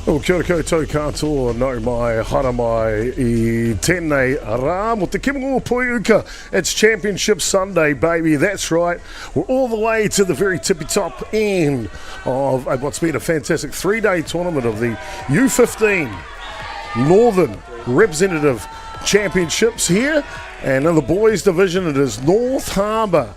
O kia ora koutou katoa, no mai, hara mai, I tēnei rā, mo te kimongo pui uka. It's Championship Sunday, baby, that's right. We're all the way to the very tippy-top end of what's been a fantastic three-day tournament of the U15 Northern Representative Championships here. And in the boys division, it is North Harbour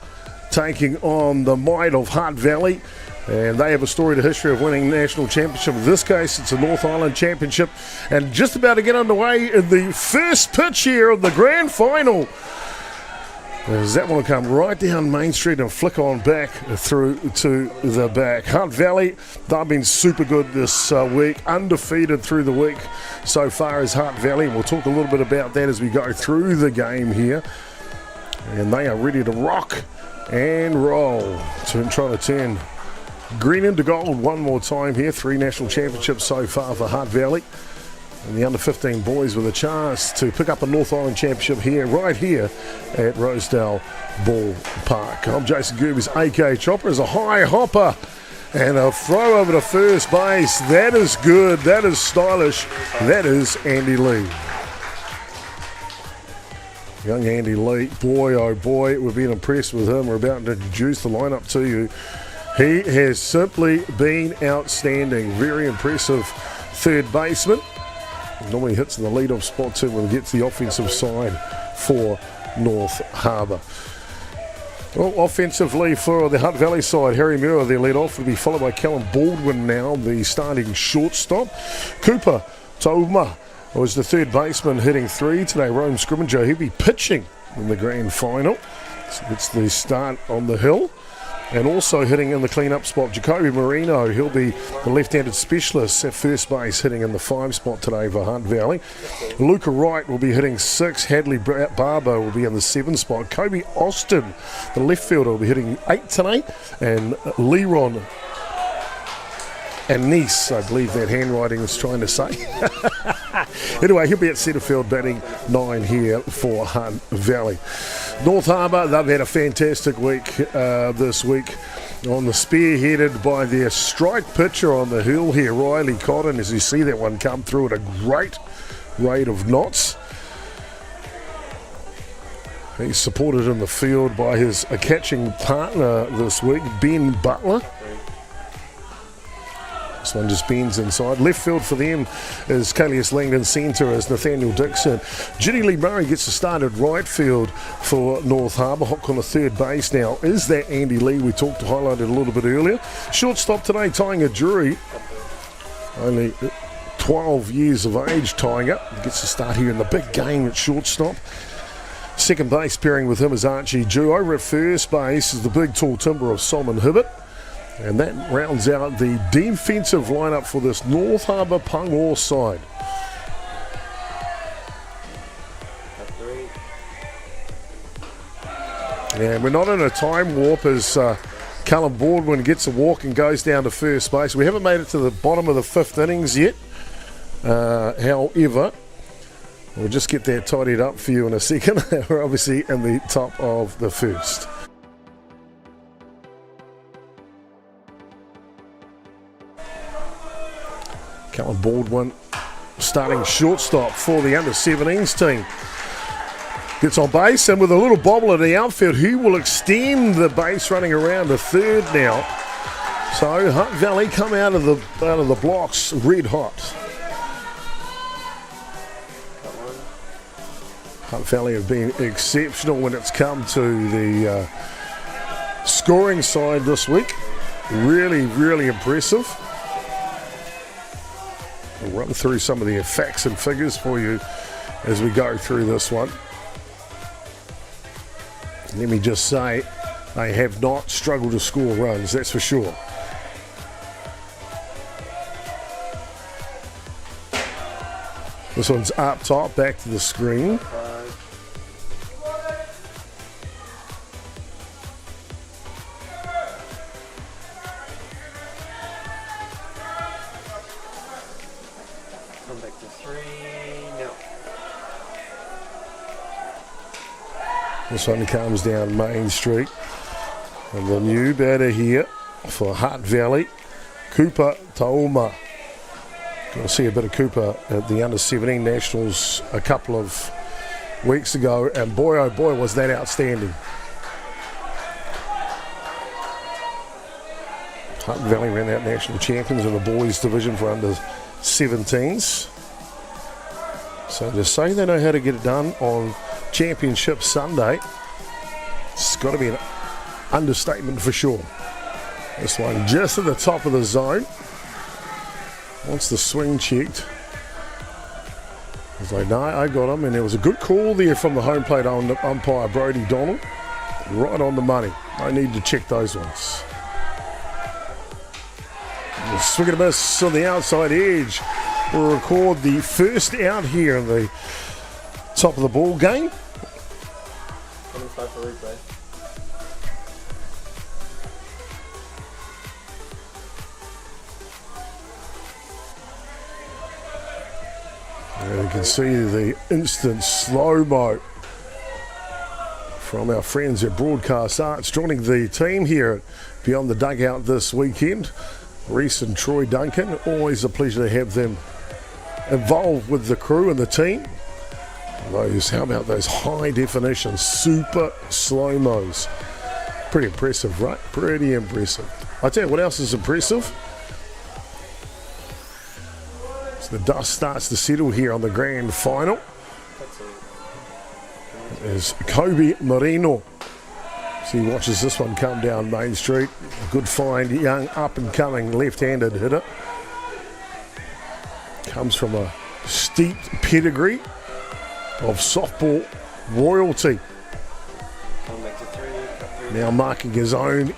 taking on the might of Hutt Valley. And they have a storied history of winning national championship. In this case, it's a North Island championship. And just about to get underway in the first pitch here of the grand final. As that one will come right down Main Street and flick on back through to the back. Hutt Valley, they've been super good this week. Undefeated through the week so far as Hutt Valley. We'll talk a little bit about that as we go through the game here. And they are ready to rock and roll. Trying to turn green into gold one more time here. 3 national championships so far for Hutt Valley. And the under-15 boys with a chance to pick up a North Island championship here, right here at Rosedale Ballpark. I'm Jason Gerbes, AK Chopper. Is a high hopper and a throw over to first base. That is good. That is stylish. That is Andy Lee. Young Andy Lee, boy oh boy, we've been impressed with him. We're about to introduce the lineup to you. He has simply been outstanding. Very impressive third baseman. Normally hits in the lead-off spot too when he gets the offensive side for North Harbour. Well, offensively for the Hutt Valley side, Harry Muir, their lead-off, will be followed by Callum Baldwin now, the starting shortstop. Cooper Tauma was the third baseman hitting 3 today. Rome Scrimmager, he'll be pitching in the grand final. So it's the start on the hill. And also hitting in the clean-up spot, Jacoby Marino. He'll be the left-handed specialist at first base, hitting in the 5 spot today for Hutt Valley. Luca Wright will be hitting 6. Hadley Barber will be in the 7 spot. Kobe Austin, the left fielder, will be hitting 8 today. And Leron and Nice, I believe that handwriting is trying to say. Anyway, he'll be at centre field batting 9 here for Hutt Valley. North Harbour, they've had a fantastic week this week on the spearheaded by their strike pitcher on the hill here, Riley Cotton, as you see that one come through at a great rate of knots. He's supported in the field by his catching partner this week, Ben Butler. This one just bends inside. Left field for them is Callius Langdon. Centre is Nathaniel Dixon. Ginny Lee Murray gets the start at right field for North Harbour. Hook on the third base now is that Andy Lee we highlighted a little bit earlier. Shortstop today, tying a jury. Only 12 years of age tying up. He gets the start here in the big game at shortstop. Second base pairing with him is Archie Jew. Over at first base is the big tall timber of Solomon Hibbert. And that rounds out the defensive lineup for this North Harbour Pungor side. And we're not in a time warp as Callum Baldwin gets a walk and goes down to first base. We haven't made it to the bottom of the 5th innings yet. However, we'll just get that tidied up for you in a second. We're obviously in the top of the 1st. Callum Baldwin starting shortstop for the under-17s team. Gets on base, and with a little bobble at the outfield, he will extend the base running around to third now. So Hutt Valley come out of the blocks red hot. Hutt Valley have been exceptional when it's come to the scoring side this week. Really, really impressive. We'll run through some of the facts and figures for you as we go through this one. Let me just say, they have not struggled to score runs, that's for sure. This one's up top, back to the screen. This one comes down Main Street. And the new batter here for Hutt Valley, Cooper Tauma. Got to see a bit of Cooper at the under-17 Nationals a couple of weeks ago, and boy oh boy was that outstanding. Hutt Valley ran out national champions in the boys division for under-17s. So to say they know how to get it done on Championship Sunday, it's got to be an understatement for sure. This one just at the top of the zone. Once the swing checked, I was like, no, I got him. And there was a good call there from the home plate umpire, Brodie Donald. Right on the money. I need to check those ones. The swing and a miss on the outside edge. We'll record the first out here in the top of the ball game. 25 for replay. There you can see the instant slow-mo from our friends at Broadcast Arts joining the team here at Beyond the Dugout this weekend. Reese and Troy Duncan, always a pleasure to have them involved with the crew and the team. How about those high definition super slow-mos? Pretty impressive, right? Pretty impressive. I tell you what else is impressive. The dust starts to settle here on the grand final. There's Kobe Marino. So he watches this one come down Main Street. A good find, young up-and-coming left-handed hitter. Comes from a steeped pedigree of softball royalty. Now marking his own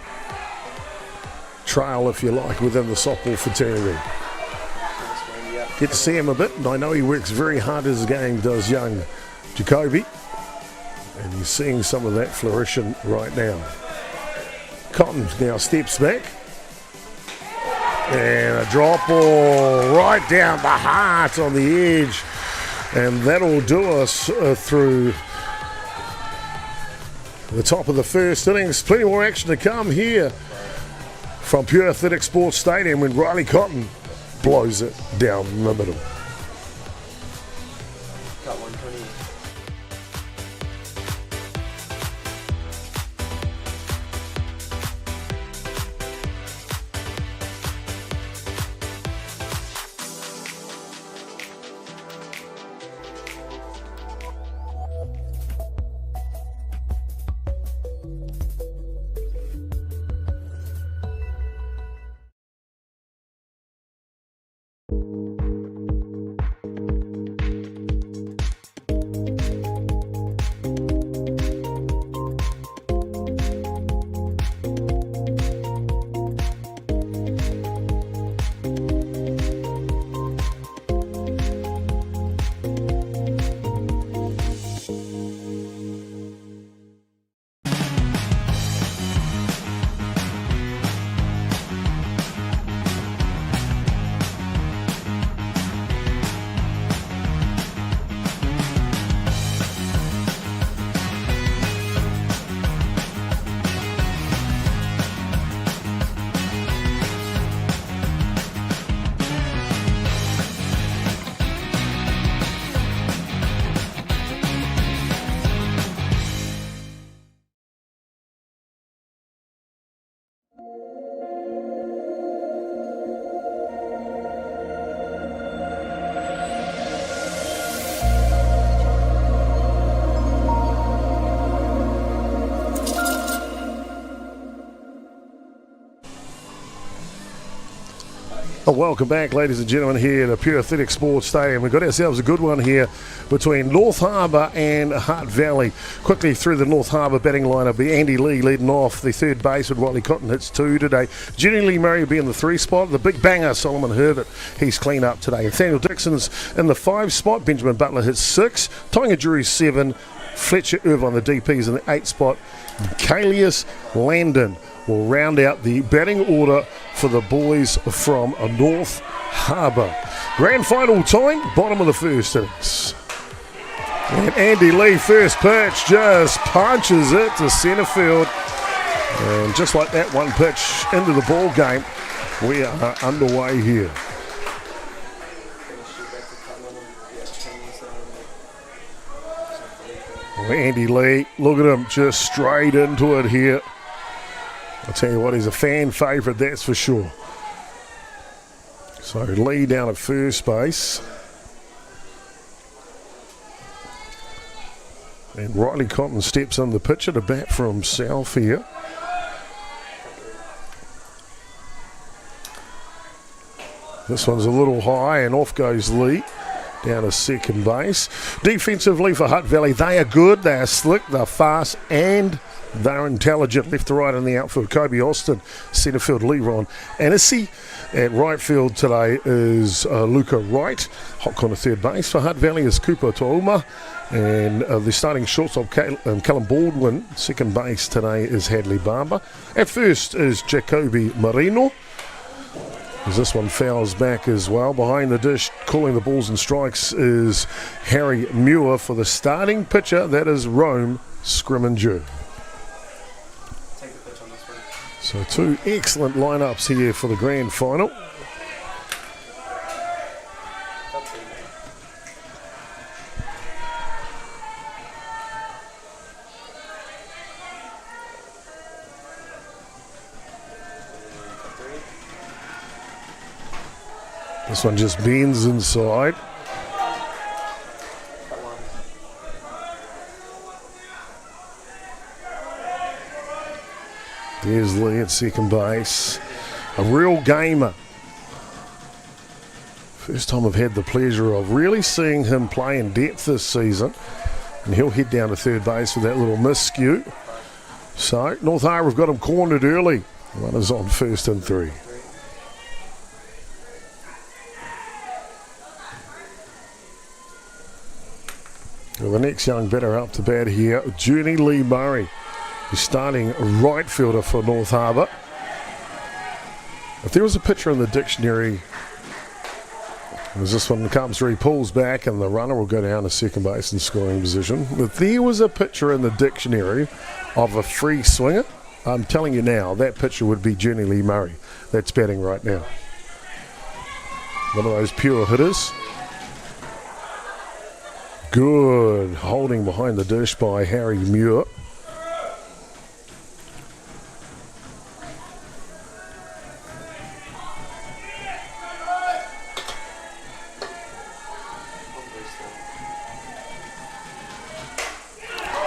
trail, if you like, within the softball fraternity. Get to see him a bit, and I know he works very hard as a game, does young Jacoby. And he's seeing some of that flourishing right now. Cotton now steps back. And a drop ball right down the heart on the edge. And that'll do us through the top of the first innings. Plenty more action to come here from Pure Athletic Sports Stadium when Riley Cotton blows it down the middle. Got 120. Well, welcome back, ladies and gentlemen, here at the Pure Athletic Sports Stadium. We've got ourselves a good one here between North Harbour and Hutt Valley. Quickly through the North Harbour batting line will be Andy Lee leading off. The third baseman, Riley Cotton, hits 2 today. Jenny Lee Murray will be in the 3 spot. The big banger, Solomon Herbert, he's clean up today. Nathaniel Dixon's in the 5 spot. Benjamin Butler hits 6. Tonga Drury 7. Fletcher Irvine, the DP's in the 8 spot. Kalius Landon will round out the batting order for the boys from North Harbour. Grand final time, bottom of the first innings. And Andy Lee, first pitch, just punches it to centre field. And just like that, one pitch into the ball game, we are underway here. Andy Lee, look at him, just straight into it here. I'll tell you what, he's a fan favourite, that's for sure. So Lee down at first base. And Riley Cotton steps on the pitcher to bat for himself here. This one's a little high and off goes Lee down to second base. Defensively for Hutt Valley, they are good, they are slick, they're fast and they're intelligent. Left to right in the outfield, Kobe Austin. Centre field, Leron Anisi. At right field today is Luca Wright. Hot corner third base for Hutt Valley is Cooper Touma. And the starting shortstop, Callum Baldwin. Second base today is Hadley Barber. At first is Jacoby Marino. As this one fouls back as well. Behind the dish, calling the balls and strikes is Harry Muir for the starting pitcher. That is Rome Scrimmanger. Take the pitch on this one. So two excellent lineups here for the grand final. That's it. This one just bends inside. That one. There's Lee at second base. A real gamer. First time I've had the pleasure of really seeing him play in depth this season. And he'll head down to third base with that little miscue. So, North Harbour have got him cornered early. Runners on first and three. Well, the next young batter up to bat here, Junie Lee Murray. He's starting right fielder for North Harbour. If there was a picture in the dictionary, as this one comes through, he pulls back and the runner will go down to second base in scoring position. If there was a picture in the dictionary of a free swinger, I'm telling you now, that picture would be Junie Lee Murray. That's batting right now. One of those pure hitters. Good holding behind the dish by Harry Muir.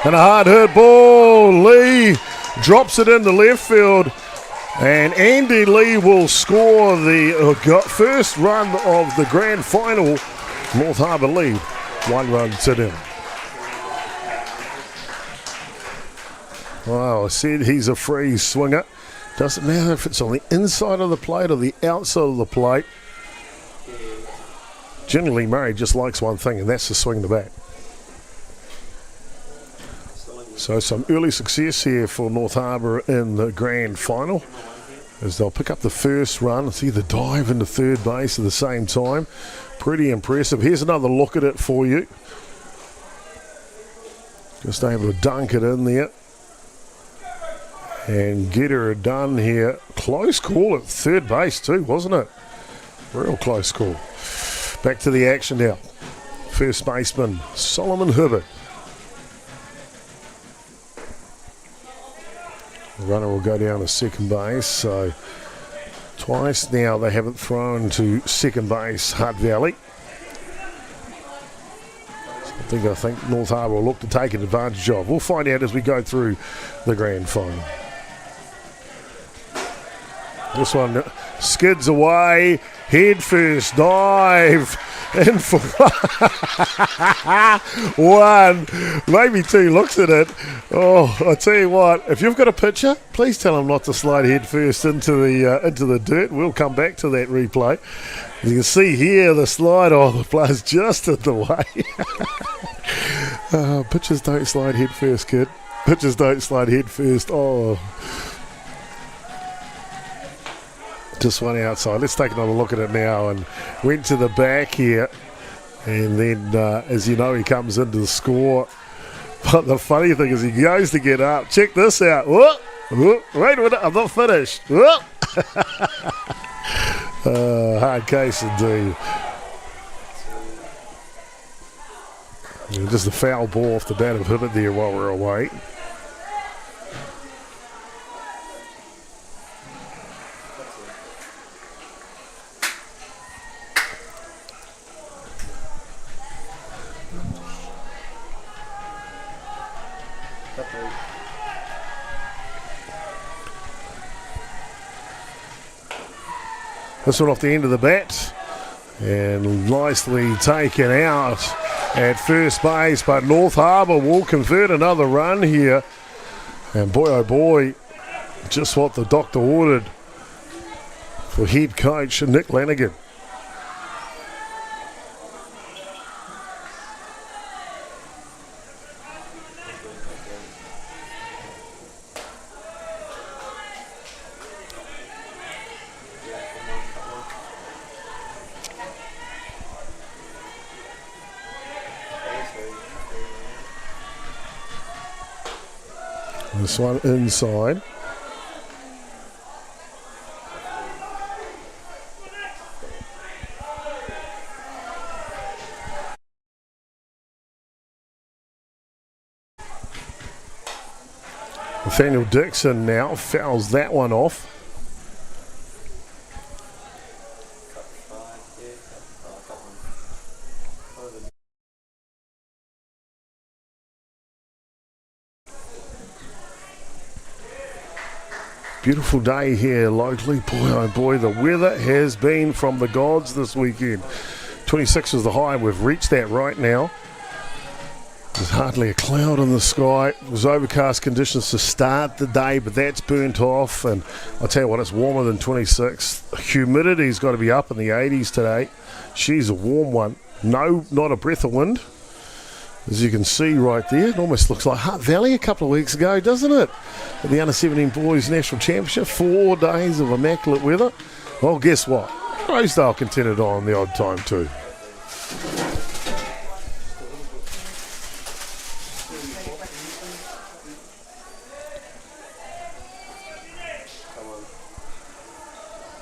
And a hard hit ball. Lee drops it into left field. And Andy Lee will score the first run of the grand final. North Harbour lead. 1 run to nil. Wow, I said he's a free swinger. Doesn't matter if it's on the inside of the plate or the outside of the plate. Generally, Murray just likes one thing, and that's to swing the bat. So some early success here for North Harbour in the grand final, as they'll pick up the first run. It's either dive into third base at the same time. Pretty impressive. Here's another look at it for you. Just able to dunk it in there and get her done here. Close call at third base too, wasn't it? Real close call. Back to the action now. First baseman Solomon Hibbert. The runner will go down to second base. So twice now they haven't thrown to second base, Hutt Valley. I think North Harbour will look to take advantage of. We'll find out as we go through the grand final. This one skids away, head first, dive, in for one, maybe two looks at it. Oh, I tell you what, if you've got a pitcher, please tell him not to slide head first into the dirt. We'll come back to that replay. You can see here the slide. Oh, the player's just in the way. Pitchers don't slide head first, kid. Pitchers don't slide head first. Oh. Just one outside. Let's take another look at it now. And went to the back here. And then, as you know, he comes into the score. But the funny thing is he goes to get up. Check this out. Whoop, whoop, wait a minute. I'm not finished. Whoop. Hard case indeed. And just a foul ball off the bat of Hibbert there while we're away. This one off the end of the bat and nicely taken out at first base, but North Harbour will convert another run here. And boy, oh boy, just what the doctor ordered for head coach Nick Lanigan. This one inside. Nathaniel Dixon now fouls that one off. Beautiful day here locally. Boy, oh boy, the weather has been from the gods this weekend. 26 is the high. We've reached that right now. There's hardly a cloud in the sky. It was overcast conditions to start the day, but that's burnt off. And I'll tell you what, it's warmer than 26. Humidity's got to be up in the 80s today. She's a warm one. No, not a breath of wind. As you can see right there, it almost looks like Hutt Valley a couple of weeks ago, doesn't it? At the Under-17 Boys National Championship, 4 days of immaculate weather. Well, guess what? Rosedale contended on the odd time too.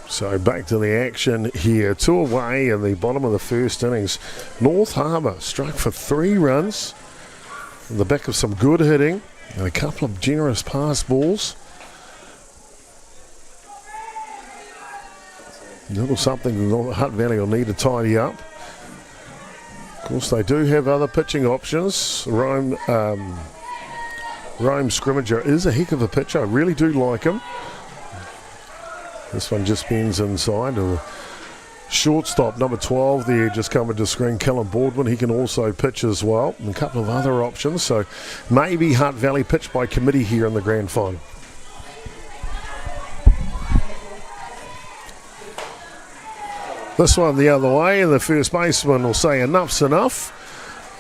So back to the action here. 2 away in the bottom of the first innings. North Harbour struck for 3 runs on the back of some good hitting and a couple of generous pass balls. A little something the Hutt Valley will need to tidy up. Of course, they do have other pitching options. Rome Scrimmager is a heck of a pitcher. I really do like him. This one just bends inside. Shortstop, number 12 there, just coming to screen, Callum Boardman. He can also pitch as well. And a couple of other options. So maybe Hutt Valley pitched by committee here in the grand final. This one the other way, and the first baseman will say enough's enough.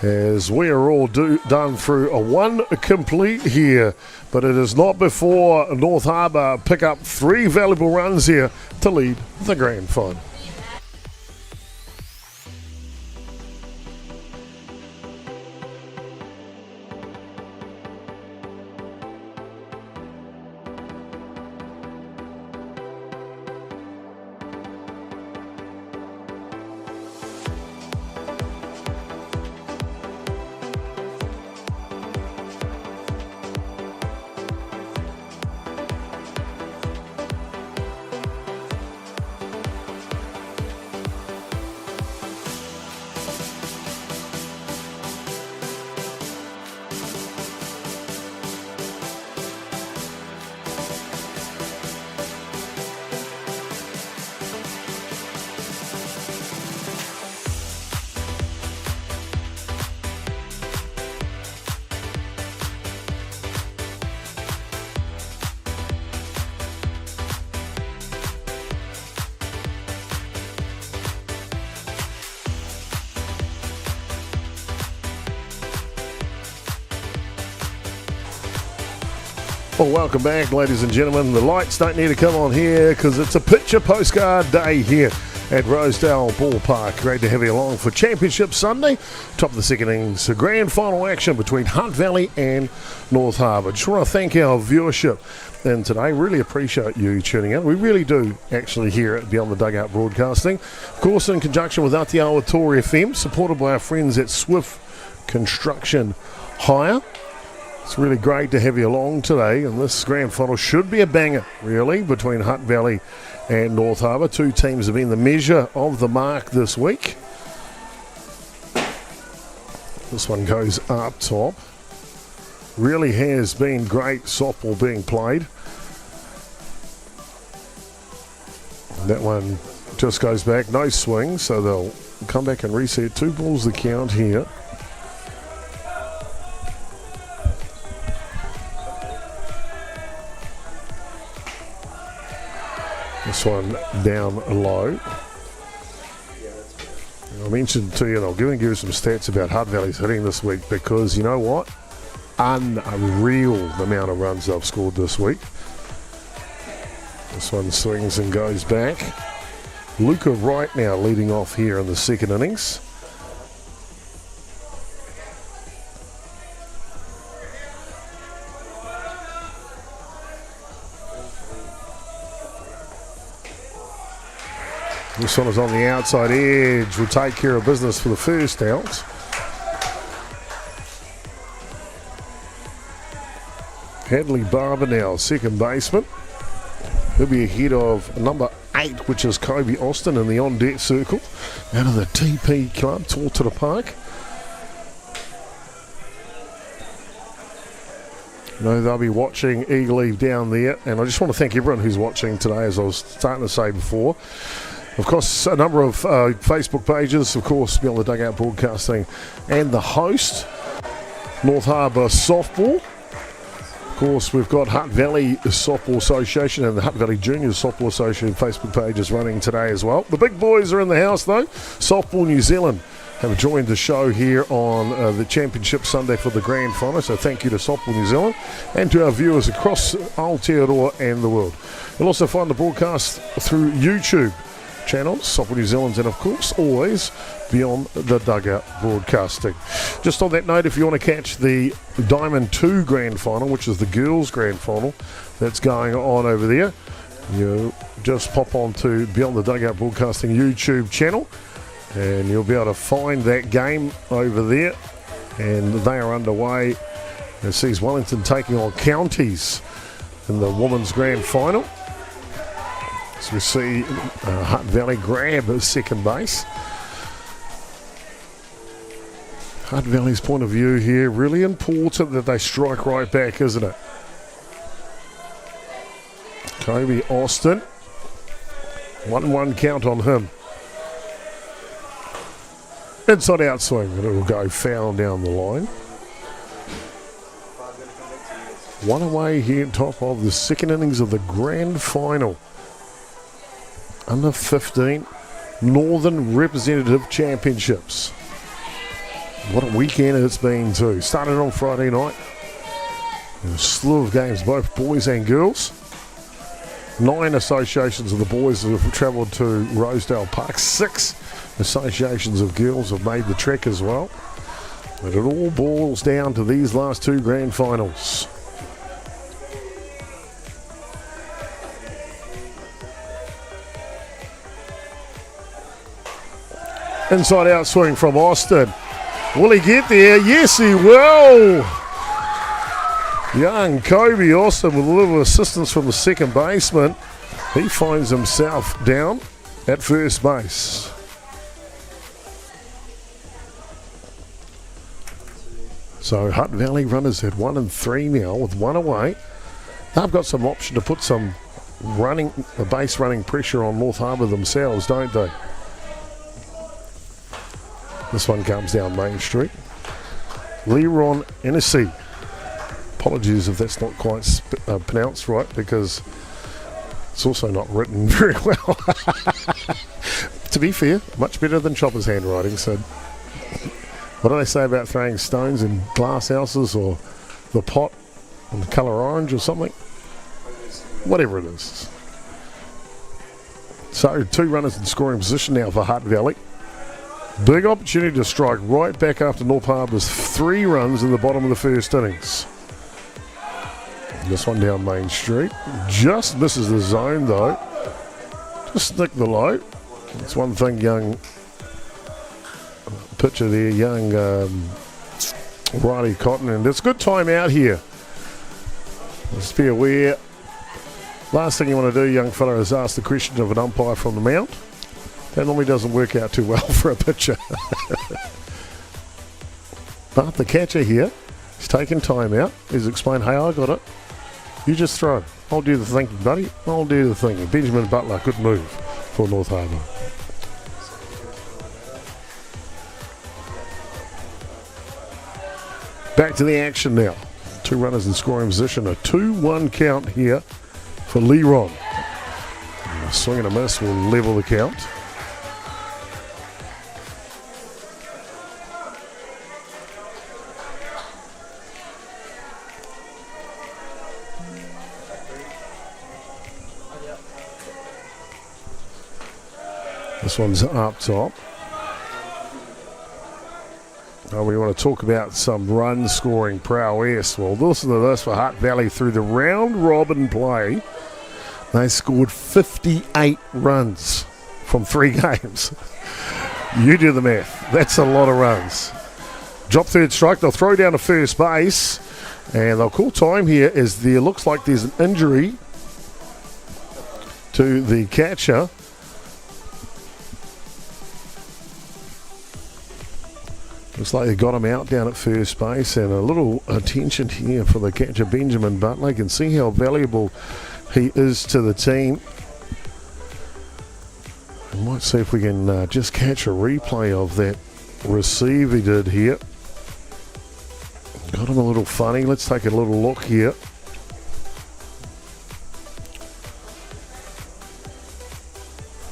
As we are all done through a 1 complete here. But it is not before North Harbour pick up 3 valuable runs here to lead the grand final. Well, welcome back, ladies and gentlemen. The lights don't need to come on here because it's a picture postcard day here at Rosedale Ballpark. Great to have you along for Championship Sunday. Top of the second innings, a grand final action between Hutt Valley and North Harbour. Just want to thank our viewership and today. Really appreciate you tuning in. We really do actually here at Beyond the Dugout Broadcasting. Of course, in conjunction with Atiawa Toa FM, supported by our friends at Swift Construction Hire. It's really great to have you along today, and this grand final should be a banger, really, between Hutt Valley and North Harbour. Two teams have been the measure of the mark this week. This one goes up top. Really has been great softball being played. That one just goes back, no swing, so they'll come back and reset. 2 balls the count here. This one down low. I mentioned to you, and I'll give you some stats about Hutt Valley's hitting this week, because you know what? Unreal the amount of runs they've scored this week. This one swings and goes back. Luca right now leading off here in the second innings. This one is on the outside edge. Will take care of business for the first out. Hadley Barber now, second baseman. He'll be ahead of number 8, which is Kobe Austin in the on-deck circle. Out of the TP Club, toward to the park. You know, they'll be watching Eagle Eve down there. And I just want to thank everyone who's watching today, as I was starting to say before. Of course, a number of Facebook pages, of course, Beyond the Dugout Broadcasting, and the host, North Harbour Softball. Of course, we've got Hutt Valley Softball Association and the Hutt Valley Juniors Softball Association Facebook pages running today as well. The big boys are in the house, though. Softball New Zealand have joined the show here on the Championship Sunday for the Grand Final. So thank you to Softball New Zealand and to our viewers across Aotearoa and the world. You'll also find the broadcast through YouTube channels, Softball New Zealand, and of course always Beyond the Dugout Broadcasting. Just on that note, if you want to catch the Diamond 2 Grand Final, which is the girls' Grand Final that's going on over there, you just pop on to Beyond the Dugout Broadcasting YouTube channel and you'll be able to find that game over there, and they are underway. It sees Wellington taking on Counties in the Women's Grand Final. So we see Hutt Valley grab his second base. Hutt Valley's point of view here, really important that they strike right back, isn't it? Kobe Austin, 1-1 count on him. Inside out swing, and it will go foul down the line. 1 away here at top of the second innings of the Grand Final. Under 15 Northern Representative Championships. What a weekend it's been too. Started on Friday night. A slew of games, both boys and girls. 9 associations of the boys have travelled to Rosedale Park. 6 associations of girls have made the trek as well. But it all boils down to these last 2 grand finals. Inside out swing from Austin. Will he get there? Yes, he will. Young Kobe Austin with a little assistance from the second baseman. He finds himself down at first base. So Hutt Valley runners at 1 and 3 now with 1 away. They've got some option to put some base running pressure on North Harbour themselves, don't they? This one comes down Main Street. Leron Hennessy. Apologies if that's not quite pronounced right, because it's also not written very well. To be fair, much better than Chopper's handwriting. So what do they say about throwing stones in glass houses, or the pot in the colour orange or something? Whatever it is. So 2 runners in scoring position now for Hutt Valley. Big opportunity to strike right back after North Harbour's 3 runs in the bottom of the first innings. This one down Main Street. Just misses the zone though. Just nick the low. It's one thing young pitcher there, young Righty, Cotton, and it's a good time out here. Just be aware. Last thing you want to do, young fella, is ask the question of an umpire from the mount. That normally doesn't work out too well for a pitcher. But the catcher here, he's taking time out. He's explained, hey, I got it. You just throw. I'll do the thinking, buddy. I'll do the thinking. Benjamin Butler, good move for North Harbour. Back to the action now. 2 runners in scoring position. A 2-1 count here for Leron. A swing and a miss will level the count. This one's up top. Now we want to talk about some run scoring prowess. Well, listen to this for Hutt Valley through the round robin play. They scored 58 runs from 3 games. You do the math. That's a lot of runs. Drop third strike. They'll throw down to first base. And they'll call time here as there looks like there's an injury to the catcher. Looks like they got him out down at first base, and a little attention here for the catcher, Benjamin Butler. You can see how valuable he is to the team. We might see if we can just catch a replay of that receive he did here. Got him a little funny. Let's take a little look here.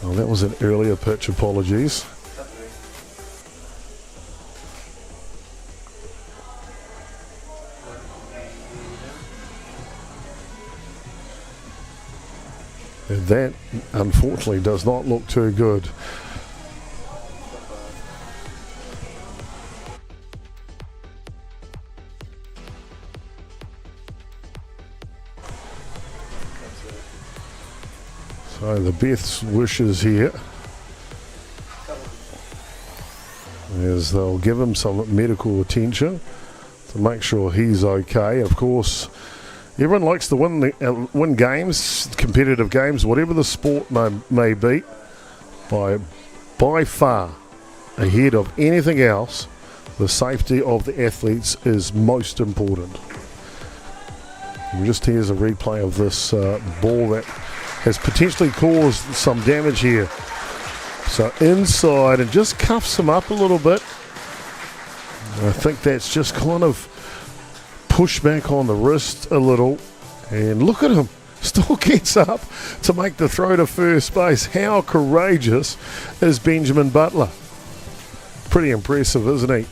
Oh, that was an earlier pitch, apologies. And that, unfortunately, does not look too good. So the best wishes here is they'll give him some medical attention to make sure he's okay. Of course, everyone likes to win games, competitive games, whatever the sport may be. By far, ahead of anything else, the safety of the athletes is most important. And just here's a replay of this ball that has potentially caused some damage here. So inside, and just cuffs him up a little bit. I think that's just kind of push back on the wrist a little, and look at him, still gets up to make the throw to first base. How courageous is Benjamin Butler? Pretty impressive, isn't he?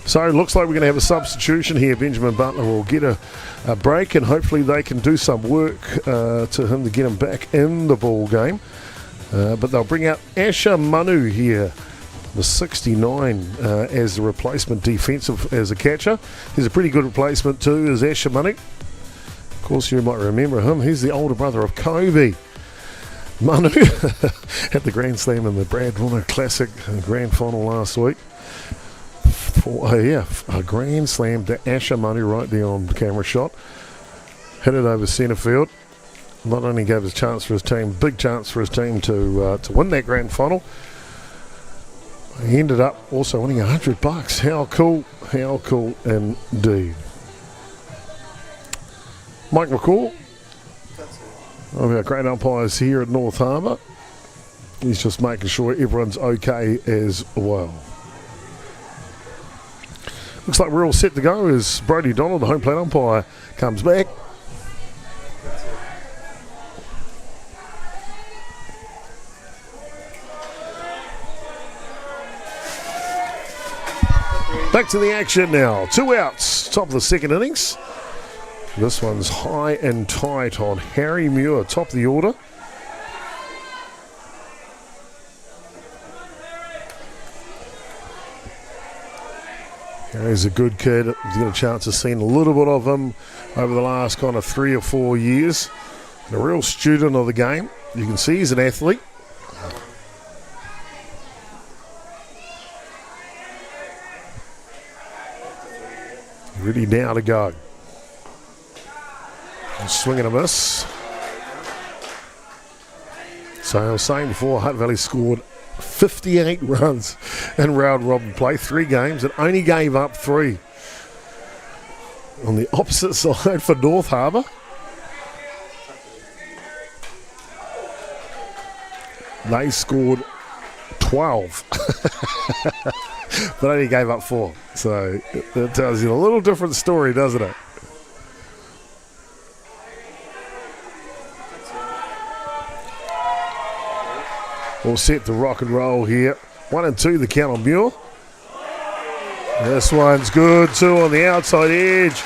So it looks like we're going to have a substitution here. Benjamin Butler will get a break, and hopefully they can do some work to him to get him back in the ball game. But they'll bring out Asher Manu here, the 69, as the replacement defensive as a catcher. He's a pretty good replacement too, is Asher Manu. Of course, you might remember him. He's the older brother of Kobe. Manu at the Grand Slam in the Brad Warner Classic Grand Final last week. A Grand Slam to Asher Manu right there on the camera shot. Hit it over centre field. Not only gave us a chance for his team, big chance for his team to win that Grand Final. He ended up also winning $100. How cool indeed. Mike McCall, one of our great umpires here at North Harbour. He's just making sure everyone's okay as well. Looks like we're all set to go as Brodie Donald, the home plate umpire, comes back. Back to the action now. 2 outs, top of the second innings. This one's high and tight on Harry Muir, top of the order. Harry's a good kid. He's got a chance of seeing a little bit of him over the last kind of 3 or 4 years. A real student of the game. You can see he's an athlete. ready now to go. Swing and a miss. So I was saying before, Hutt Valley scored 58 runs in round robin play, 3 games, and only gave up 3. On the opposite side for North Harbour, they scored 12, but only gave up 4. So that tells you a little different story, doesn't it? All set to rock and roll here. 1 and 2 the count on Muir. This one's good too on the outside edge,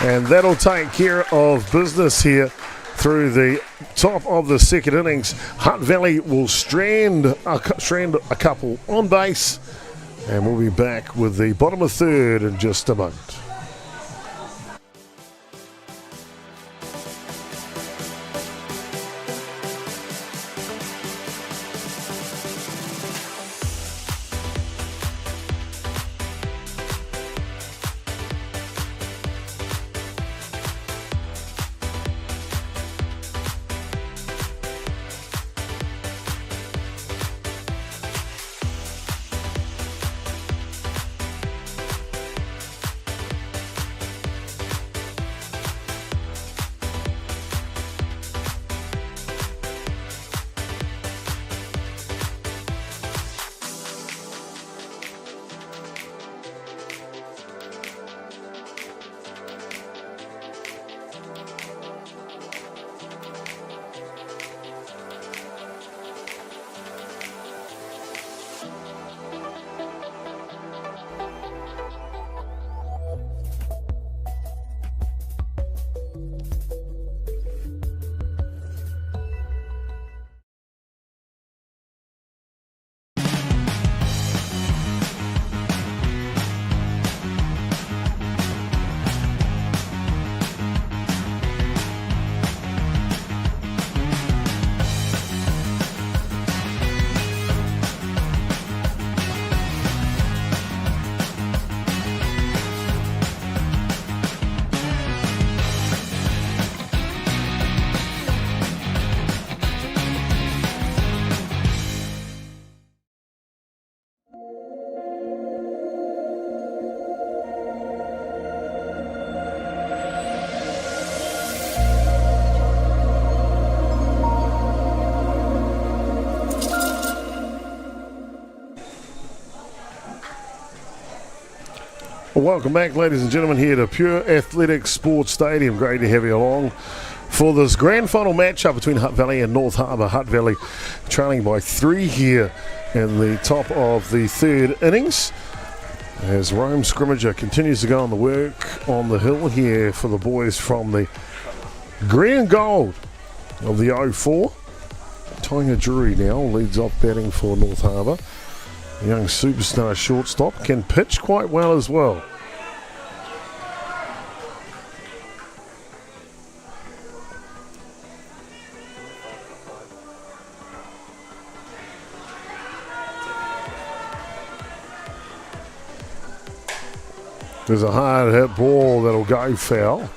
and that'll take care of business here through the top of the second innings. Hutt Valley will strand a couple on base, and we'll be back with the bottom of third in just a moment. Welcome back, ladies and gentlemen, here to Pure Athletics Sports Stadium. Great to have you along for this grand final matchup between Hutt Valley and North Harbour. Hutt Valley trailing by 3 here in the top of the third innings, as Rome Scrimmager continues to go on the work on the hill here for the boys from the green and gold of the 04. Tainga Drury now leads off batting for North Harbour. The young superstar shortstop can pitch quite well as well. There's a hard hit ball that'll go foul.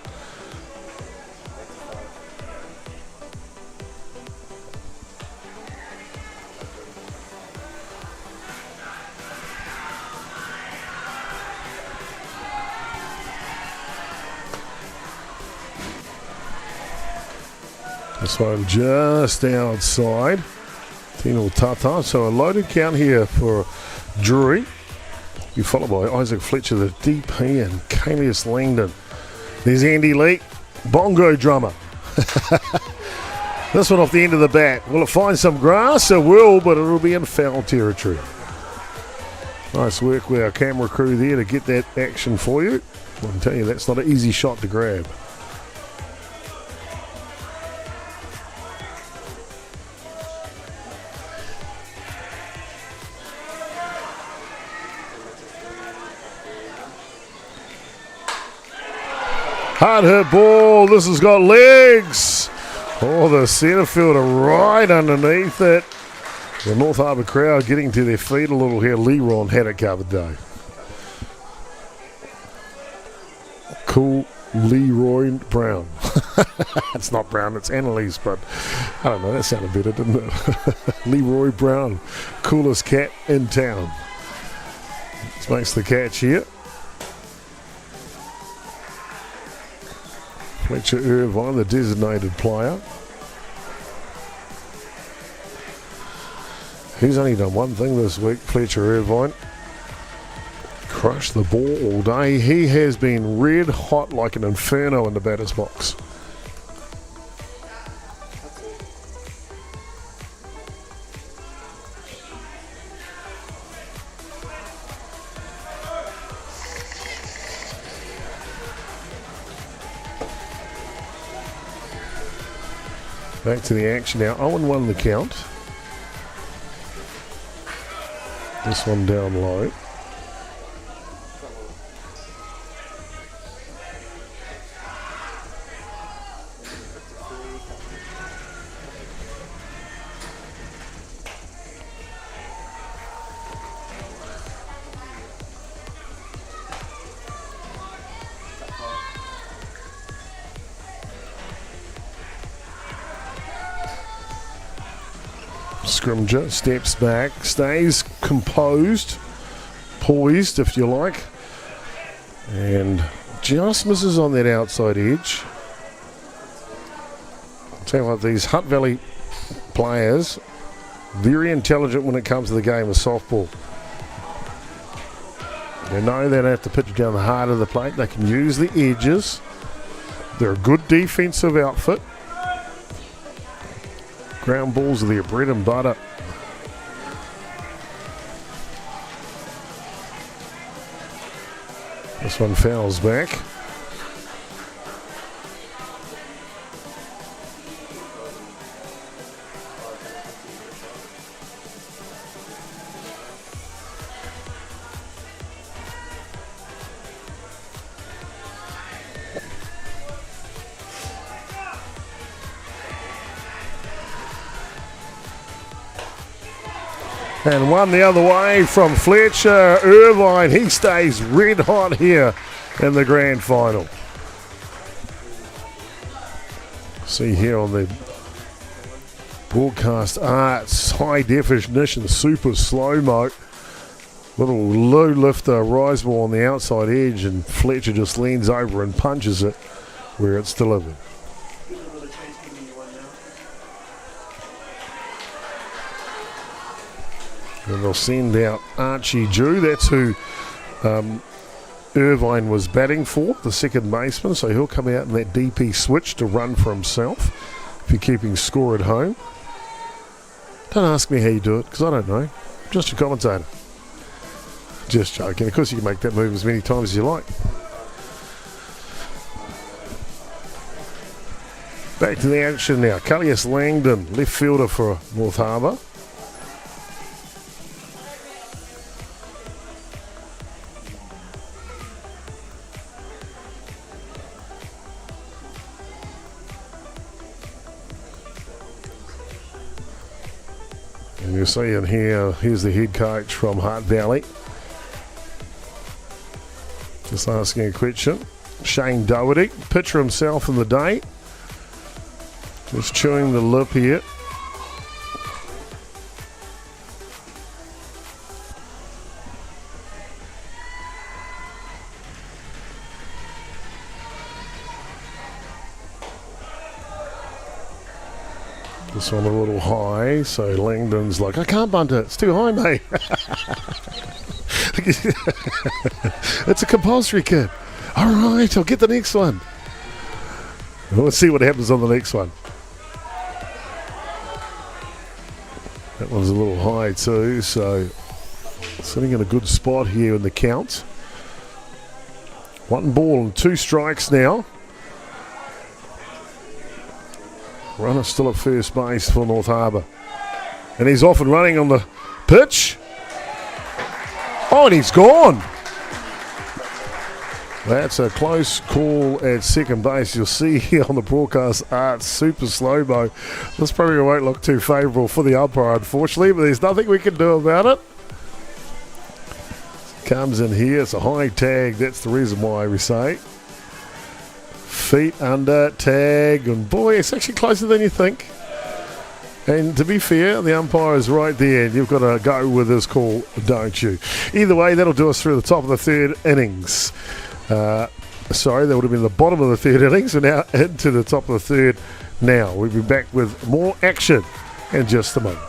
This one just outside. Tino Tata. So a loaded count here for Drury. Be followed by Isaac Fletcher, the DP, and Calius Langdon. There's Andy Lee, bongo drummer. This one off the end of the bat. Will it find some grass? It will, but it'll be in foul territory. Nice work with our camera crew there to get that action for you. I can tell you that's not an easy shot to grab. Hard hit ball. This has got legs. Oh, the centre fielder right underneath it. The North Harbour crowd getting to their feet a little here. Leron had it covered though. Cool Leroy Brown. It's not Brown, it's Annalise, but I don't know, that sounded better, didn't it? Leroy Brown, coolest cat in town. This makes the catch here. Fletcher Irvine, the designated player. He's only done one thing this week, Fletcher Irvine. Crushed the ball all day. He has been red hot like an inferno in the batter's box. Back to the action now. 0-1 the count. This one down low. Scrimger steps back, stays composed, poised if you like, and just misses on that outside edge. I'll tell you what, these Hutt Valley players, very intelligent when it comes to the game of softball. They know they don't have to pitch it down the heart of the plate, they can use the edges. They're a good defensive outfit. Ground balls are their bread and butter. This one fouls back. And one the other way from Fletcher Irvine. He stays red hot here in the grand final. See here on the broadcast arts, high definition, super slow-mo. Little low lifter rise ball on the outside edge, and Fletcher just leans over and punches it where it's delivered. And they'll send out Archie Jew. That's who Irvine was batting for, the second baseman. So he'll come out in that DP switch to run for himself if you're keeping score at home. Don't ask me how you do it, because I don't know. I'm just a commentator. Just joking. Of course you can make that move as many times as you like. Back to the action now. Cullius Langdon, left fielder for North Harbour. And you'll see in here, here's the head coach from Hutt Valley. Just asking a question. Shane Doherty, pitcher himself in the day. Just chewing the lip here. This one a little high, so Langdon's like, I can't bunt it, it's too high, mate. It's a compulsory kid. All right, I'll get the next one. Let's see what happens on the next one. That one's a little high too, so sitting in a good spot here in the count. 1 ball and 2 strikes now. Runner still at first base for North Harbour. And he's off and running on the pitch. Oh, and he's gone. That's a close call at second base. You'll see here on the broadcast art, super slow-mo. This probably won't look too favourable for the umpire, unfortunately, but there's nothing we can do about it. Comes in here, it's a high tag. That's the reason why we say. feet under, tag, and boy, it's actually closer than you think. And to be fair, the umpire is right there, and you've got to go with his call, don't you? Either way, that'll do us through the top of the third innings. Sorry, that would have been the bottom of the third innings. We're now into the top of the third now. We'll be back with more action in just a moment.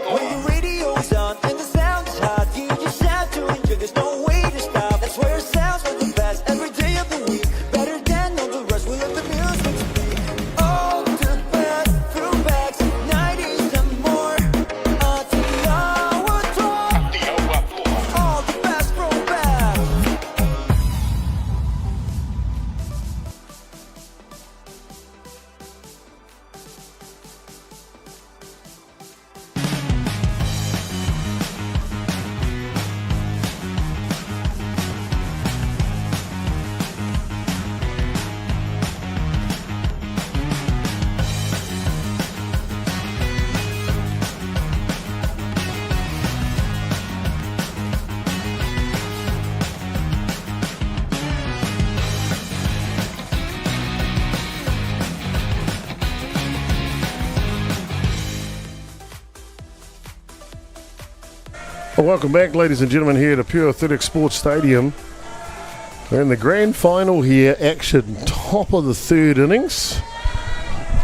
When the radio's on and the sound is hot, you just have to enjoy. There's no way to stop. That's where it sounds like the best every day of the week. Better than all the rest. We let the music speak. All the best throwbacks, 90s and more. Atiawa Toa. All the best throwbacks. Well, welcome back, ladies and gentlemen, here to Pure Athletic Sports Stadium. We're in the grand final here, action top of the third innings.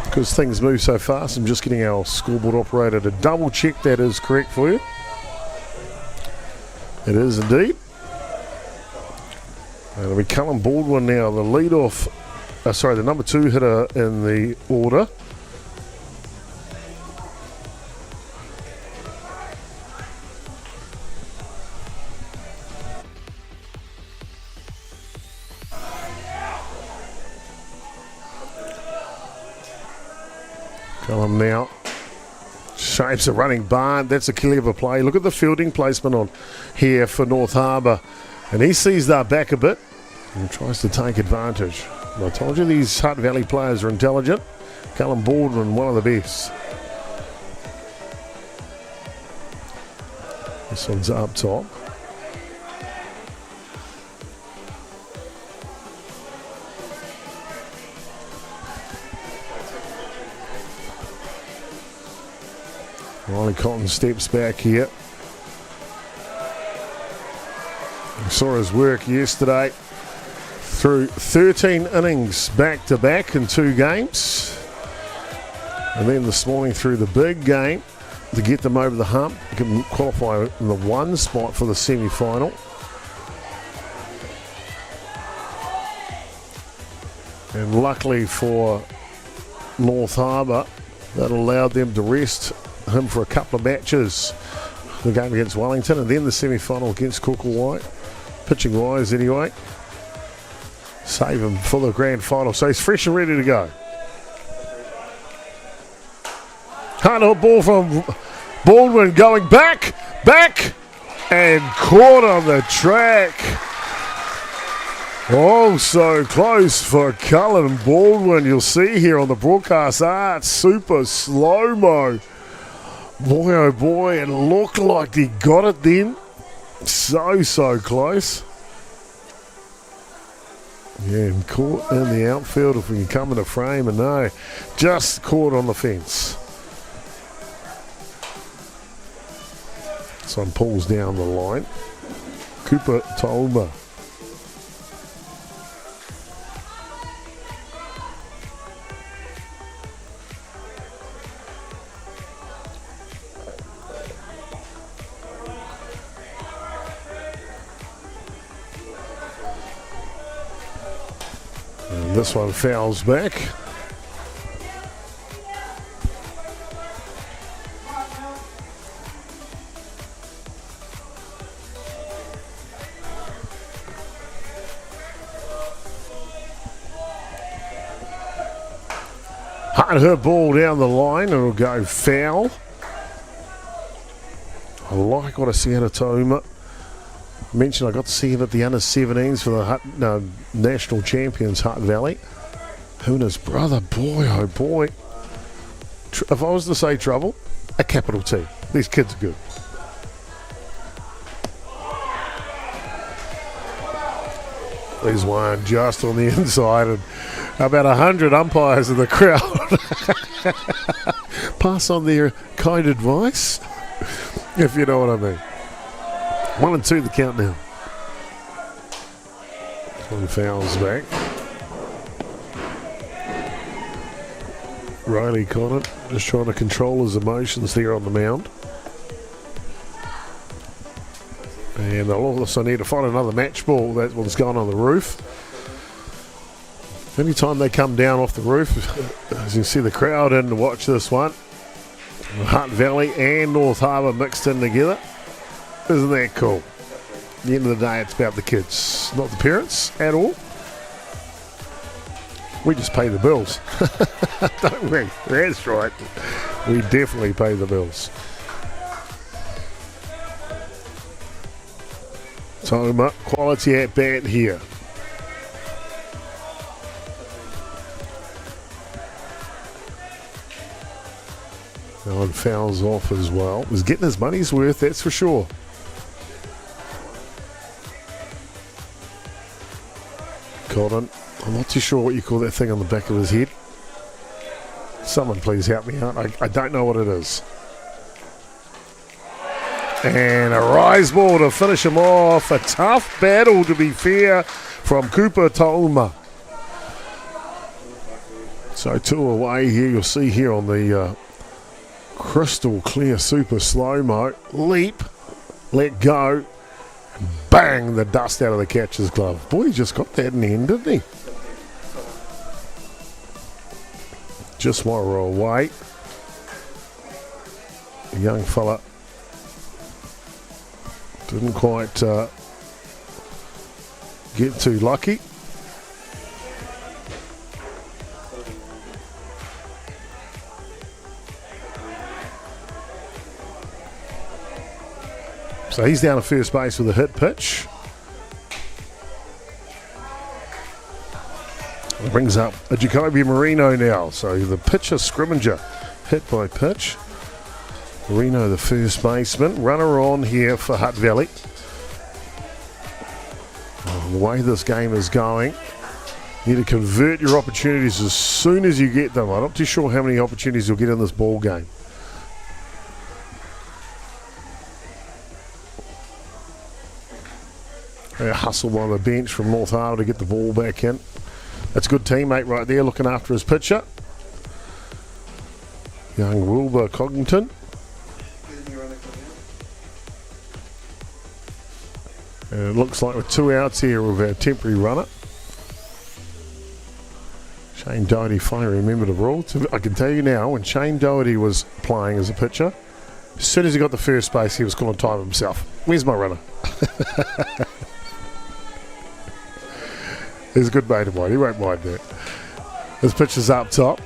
Because things move so fast, I'm just getting our scoreboard operator to double check that is correct for you. It is indeed. And it'll be Cullen Baldwin now, the lead-off, the number 2 hitter in the order. Cullen now shapes a running barn. That's a clever play. Look at the fielding placement on here for North Harbour. And he sees that back a bit and tries to take advantage. I told you these Hutt Valley players are intelligent. Cullen Baldwin, one of the best. This one's up top. Riley Cotton steps back here. We saw his work yesterday through 13 innings back-to-back in 2 games. And then this morning through the big game to get them over the hump. They can qualify in the 1 spot for the semi-final. And luckily for North Harbour, that allowed them to rest him for a couple of matches. The game against Wellington and then the semi-final against White. Pitching wise anyway. Save him for the grand final. So he's fresh and ready to go. Hard ball from Baldwin going back, and caught on the track. Oh, so close for Cullen Baldwin. You'll see here on the broadcast art, super slow-mo. Boy, oh boy, it looked like he got it then. So close. Yeah, and caught in the outfield if we can come in a frame, and no, just caught on the fence. This one pulls down the line. Cooper Tolma. And this one fouls back. Hard her ball down the line. It'll go foul. I like what I see out of Tauma. Mentioned I got to see him at the under-17s for the Hutt, national champions, Hutt Valley. Huna's brother, boy, oh boy. If I was to say trouble, a capital T. These kids are good. There's one just on the inside, and about 100 umpires in the crowd pass on their kind advice, if you know what I mean. 1 and 2 the count now. One fouls back. Riley Connor just trying to control his emotions there on the mound. And they'll also need to find another match ball. That one's gone on the roof. Anytime they come down off the roof, as you can see the crowd in to watch this one. Hutt Valley and North Harbour mixed in together. Isn't that cool? At the end of the day, it's about the kids, not the parents at all. We just pay the bills, don't we? That's right. We definitely pay the bills. Tauma, quality at bat here. That one fouls off as well. He's getting his money's worth, that's for sure. Cotton. I'm not too sure what you call that thing on the back of his head. Someone please help me out. I don't know what it is. And a rise ball to finish him off. A tough battle, to be fair, from Cooper Tauma. So 2 away here. You'll see here on the crystal clear super slow-mo. Leap, let go, bang, the dust out of the catcher's glove. Boy, he just got that in the end, didn't he? Just while we're away. The young fella didn't quite get too lucky. So he's down at first base with a hit pitch. It brings up a Jacoby Marino now. So the pitcher scrimmager hit by pitch. Marino, the first baseman. Runner on here for Hutt Valley. The way this game is going, you need to convert your opportunities as soon as you get them. I'm not too sure how many opportunities you'll get in this ball game. A hustle on the bench from North Harbour to get the ball back in. That's a good teammate right there looking after his pitcher. Young Wilbur Cogington. And it looks like with 2 outs here with our temporary runner. Shane Doherty finally remembered the rule. I can tell you now, when Shane Doherty was playing as a pitcher, as soon as he got the first base, he was calling time himself. Where's my runner? He's a good mate of mine. He won't mind that. His pitcher's up top.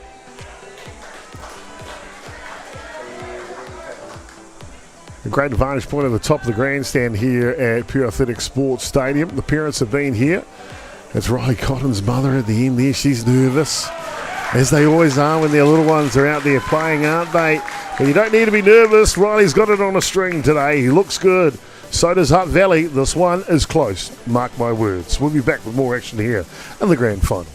A great vantage point at the top of the grandstand here at Pure Athletic Sports Stadium. The parents have been here. It's Riley Cotton's mother at the end there. She's nervous, as they always are when their little ones are out there playing, aren't they? But you don't need to be nervous. Riley's got it on a string today. He looks good. So does Hutt Valley. This one is close. Mark my words. We'll be back with more action here in the grand final.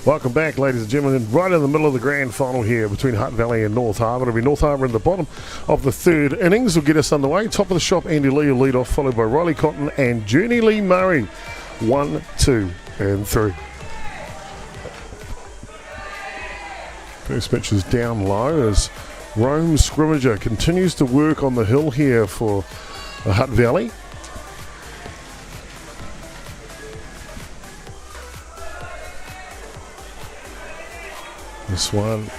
Welcome back, ladies and gentlemen. Right in the middle of the grand final here between Hutt Valley and North Harbour. It'll be North Harbour in the bottom of the third innings. Will get us underway. Top of the shop, Andy Lee will lead off, followed by Riley Cotton and Journey Lee Murray. 1, 2, and 3. First pitch is down low as Rome Scrimmager continues to work on the hill here for Hutt Valley. This one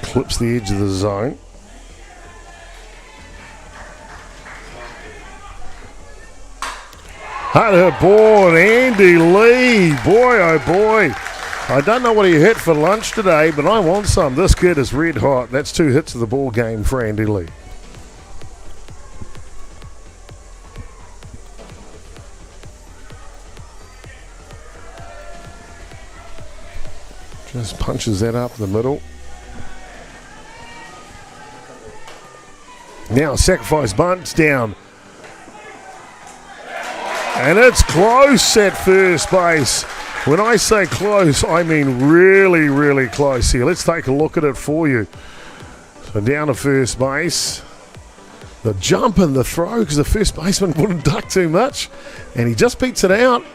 clips the edge of the zone. Hard ball and Andy Lee. Boy, oh boy. I don't know what he hit for lunch today, but I want some. This kid is red hot. That's 2 hits of the ball game for Andy Lee. Just punches that up the middle. Now sacrifice bunts down. And it's close at first base. When I say close, I mean really, really close here. Let's take a look at it for you. So down to first base. The jump and the throw, because the first baseman wouldn't duck too much. And he just beats it out.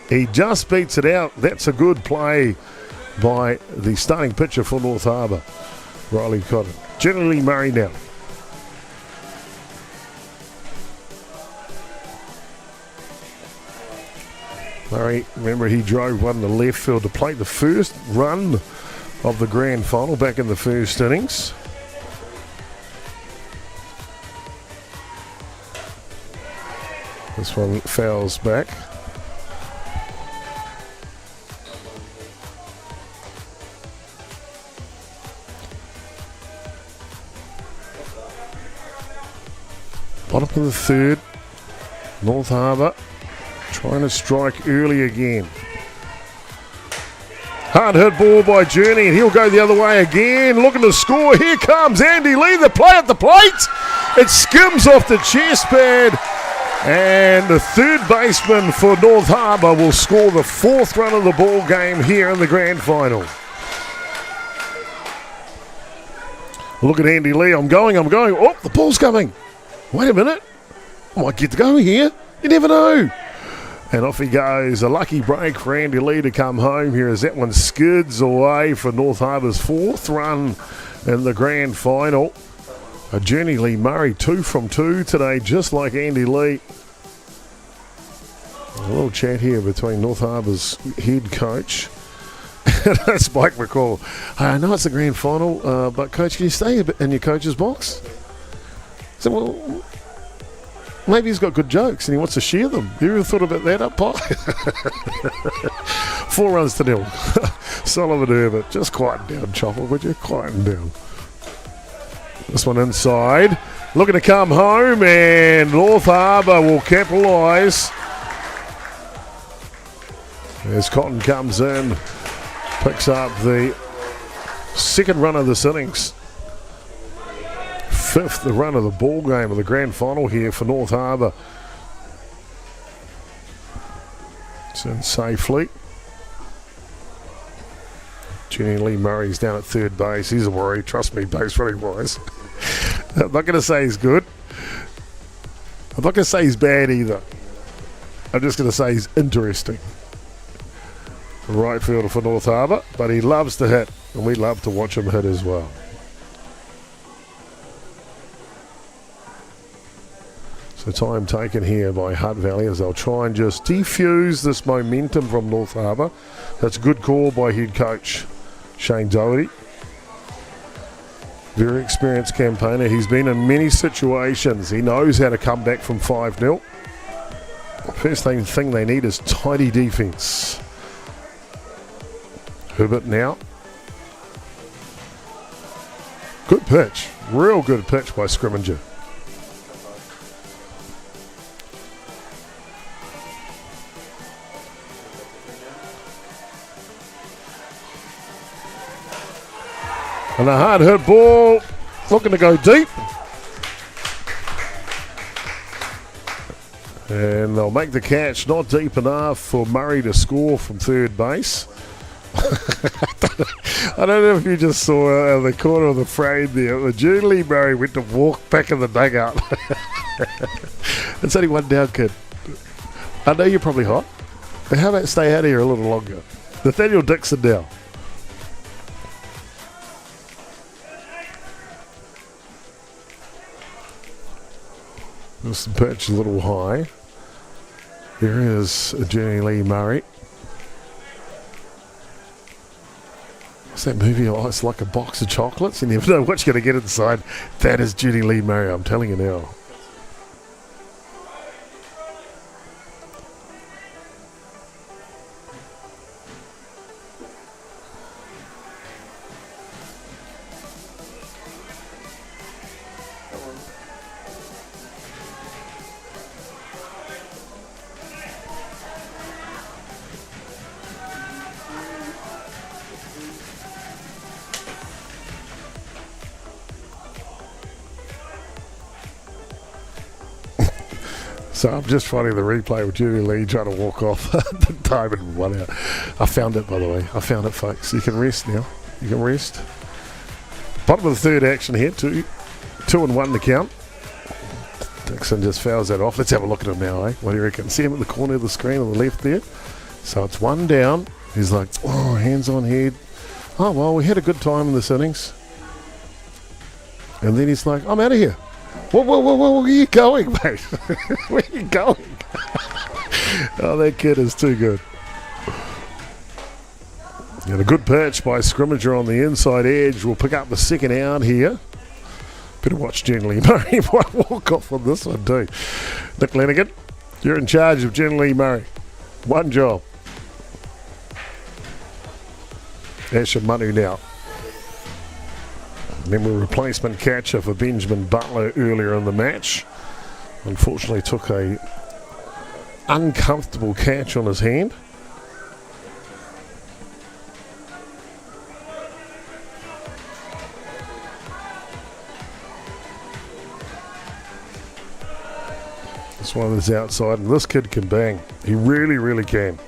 He just beats it out. That's a good play by the starting pitcher for North Harbour, Riley Cotton. Generally Murray now. Murray, remember he drove one to left field to plate the first run of the grand final back in the first innings. This one fouls back. Bottom of the third, North Harbour trying to strike early again. Hard hit ball by Journey, and he'll go the other way again, looking to score. Here comes Andy Lee, the play at the plate. It skims off the chest pad, and the third baseman for North Harbour will score the 4th run of the ball game here in the grand final. Look at Andy Lee, I'm going. Oh, the ball's coming. Wait a minute, I might get to go here. You never know. And off he goes. A lucky break for Andy Lee to come home here as that one skids away for North Harbour's 4th run in the grand final. A Journey Lee Murray 2 from 2 today, just like Andy Lee. A little chat here between North Harbour's head coach. That's Mike McCall. I know it's the grand final, but coach, can you stay a bit in your coach's box? So, well, maybe he's got good jokes and he wants to share them. You ever thought about that, umpire? 4 runs to 0. Sullivan Herbert. Just quieten down, Chopper, would you? Quieten down. This one inside. Looking to come home, and North Harbour will capitalise. As Cotton comes in, picks up the 2nd run of this innings. 5th run of the ball game of the grand final here for North Harbour. It's in safely. Jenny Lee Murray's down at third base. He's a worry. Trust me, base running wise. I'm not going to say he's good. I'm not going to say he's bad either. I'm just going to say he's interesting. Right fielder for North Harbour, but he loves to hit, and we love to watch him hit as well. So time taken here by Hutt Valley as they'll try and just defuse this momentum from North Harbour. That's a good call by head coach Shane Doherty. Very experienced campaigner. He's been in many situations. He knows how to come back from 5-0. First thing they need is tidy defence. Herbert now. Good pitch. Real good pitch by Scrimmager. And a hard hit ball, looking to go deep. And they'll make the catch, not deep enough for Murray to score from third base. I don't know if you just saw the corner of the frame there. Julie Lee Murray went to walk back in the dugout. It's only one down, kid. I know you're probably hot. But how about stay out of here a little longer? Nathaniel Dixon now. Just the pitch a little high. Here is Julie Lee Murray. What's that movie? Oh, it's like a box of chocolates. You never know what you're going to get inside. That is Julie Lee Murray, I'm telling you now. So I'm just finding the replay with Julie Lee trying to walk off the time and 1 out. I found it, by the way. I found it, folks. You can rest now. You can rest. Bottom of the third action here. 2-1 to count. Dixon just fouls that off. Let's have a look at him now, eh? What do you reckon? See him at the corner of the screen on the left there? So it's 1 down. He's like, oh, hands on head. Oh, well, we had a good time in this innings. And then he's like, I'm out of here. Where are you going, mate? Where are you going? Oh, that kid is too good. And a good pitch by Scrimmager on the inside edge. We'll pick up the second out here. Better watch Lee Murray walk off on this one too. Nick Lanigan, you're in charge of Lee Murray. One job. Asher Manu now. Remember, replacement catcher for Benjamin Butler earlier in the match. Unfortunately took a uncomfortable catch on his hand. This one is outside, and this kid can bang. He really, really can.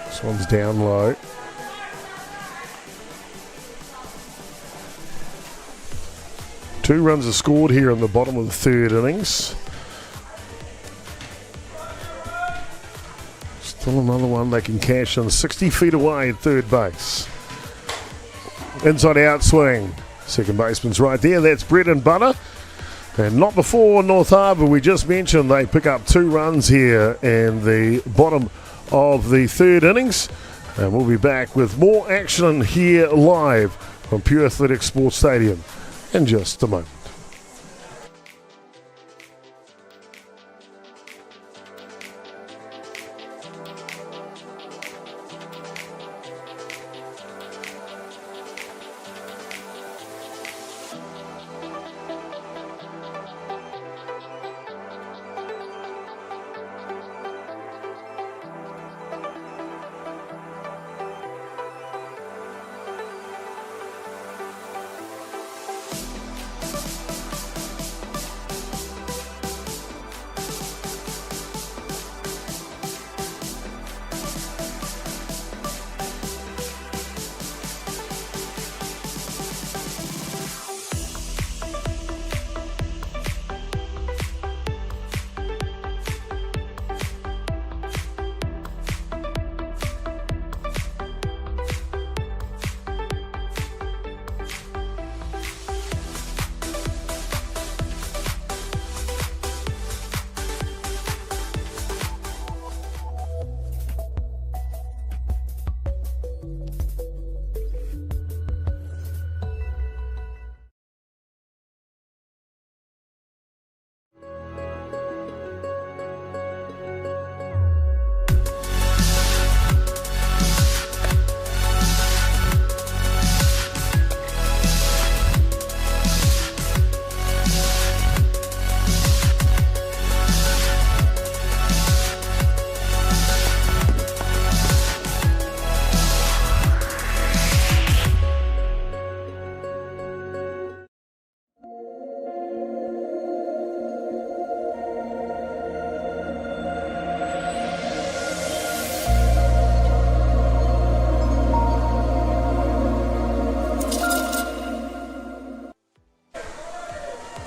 This one's down low. Two runs are scored here in the bottom of the third innings. Still another one they can cash in 60 feet away at third base. Inside out swing. Second baseman's right there. That's bread and butter. And not before North Harbour, we just mentioned they pick up 2 runs here in the bottom of the third innings. And we'll be back with more action here live from Pure Athletics Sports Stadium in just a moment.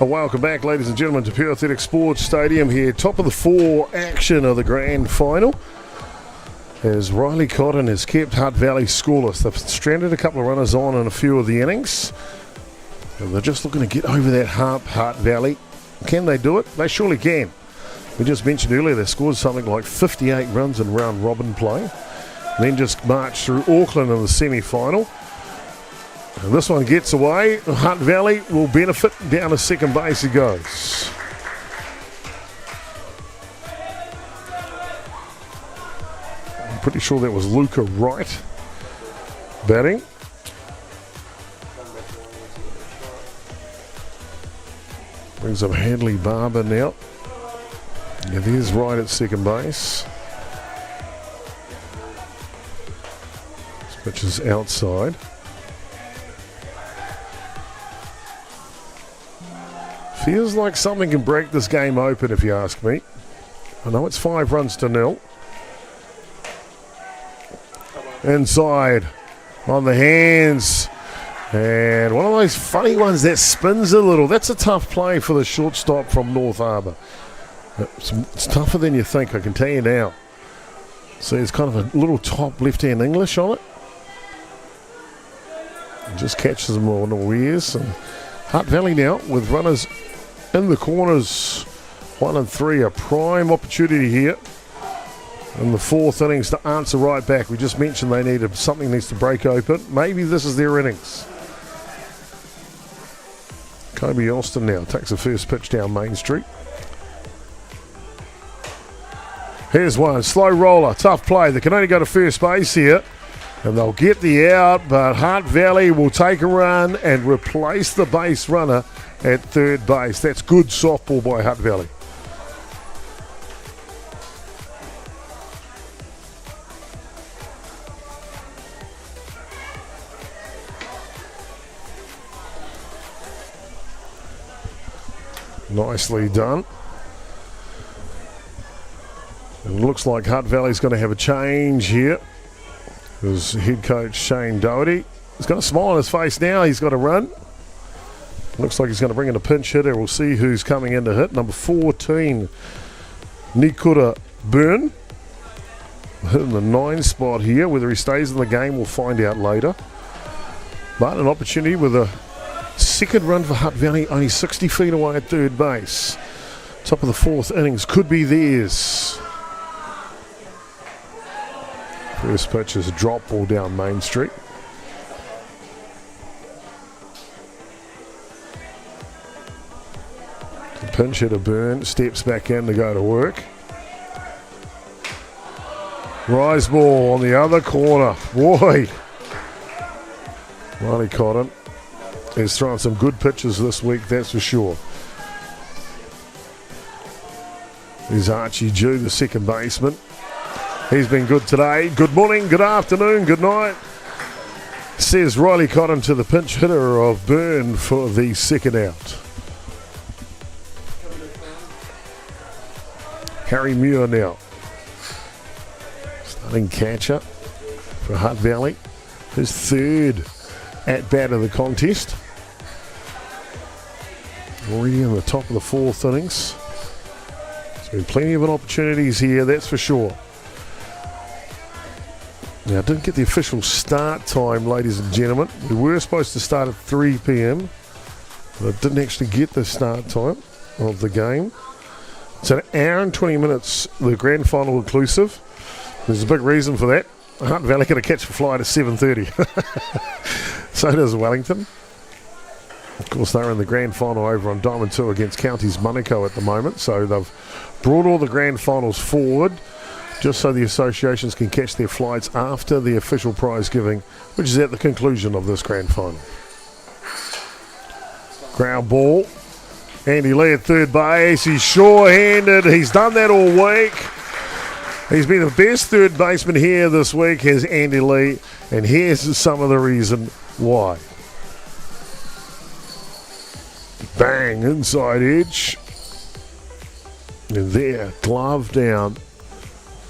Welcome back, ladies and gentlemen, to Pure Athletic Sports Stadium here. Top of the 4 action of the grand final. As Riley Cotton has kept Hutt Valley scoreless. They've stranded a couple of runners on in a few of the innings. And they're just looking to get over that hump, Hutt Valley. Can they do it? They surely can. We just mentioned earlier they scored something like 58 runs in round robin play. And then just marched through Auckland in the semi-final. And this one gets away. Hutt Valley will benefit. Down to second base he goes. I'm pretty sure that was Luca Wright batting. Brings up Hadley Barber now. Yeah, there's Wright at second base. This pitch is outside. Feels like something can break this game open, if you ask me. I know it's 5 runs to 0. Inside on the hands. And one of those funny ones that spins a little. That's a tough play for the shortstop from North Harbour. It's tougher than you think, I can tell you now. See, it's kind of a little top left-hand English on it. It just catches them all unawares. And Hutt Valley now with runners in the corners, 1 and 3, a prime opportunity here in the 4th innings to answer right back. We just mentioned they needed something needs to break open. Maybe this is their innings. Kobe Austin now takes the first pitch down Main Street. Here's one, slow roller, tough play. They can only go to first base here. And they'll get the out, but Hutt Valley will take a run and replace the base runner at third base. That's good softball by Hutt Valley. Nicely done. It looks like Hutt Valley's going to have a change here. There's head coach Shane Doherty. He's got a smile on his face now. He's got a run. Looks like he's going to bring in a pinch hitter. We'll see who's coming in to hit. Number 14, Nikura Byrne. Hitting the 9 spot here. Whether he stays in the game, we'll find out later. But an opportunity with a second run for Hutt Valley, only 60 feet away at third base. Top of the 4th innings could be theirs. First pitch is a drop ball down Main Street. The pinch hitter Byrne steps back in to go to work. Rise ball on the other corner. Boy, Riley Cotton is throwing some good pitches this week, that's for sure. Here's Archie Jew, the second baseman. He's been good today. Good morning, good afternoon, good night. Says Riley Cotton to the pinch hitter of Byrne for the second out. Harry Muir now. Starting catcher for Hutt Valley. His third at bat of the contest. Already in the top of the 4th innings. There's been plenty of opportunities here, that's for sure. Now, I didn't get the official start time, ladies and gentlemen. We were supposed to start at 3 p.m, but I didn't actually get the start time of the game. It's an hour and 20 minutes, the grand final inclusive. There's a big reason for that. Hutt Valley going to catch a flight at 7:30. So does Wellington. Of course, they're in the grand final over on Diamond 2 against Counties Manukau at the moment. So they've brought all the grand finals forward just so the associations can catch their flights after the official prize giving, which is at the conclusion of this grand final. Ground ball. Andy Lee at third base. He's sure-handed. He's done that all week. He's been the best third baseman here this week, has Andy Lee. And here's some of the reason why. Bang, inside edge. And there, glove down.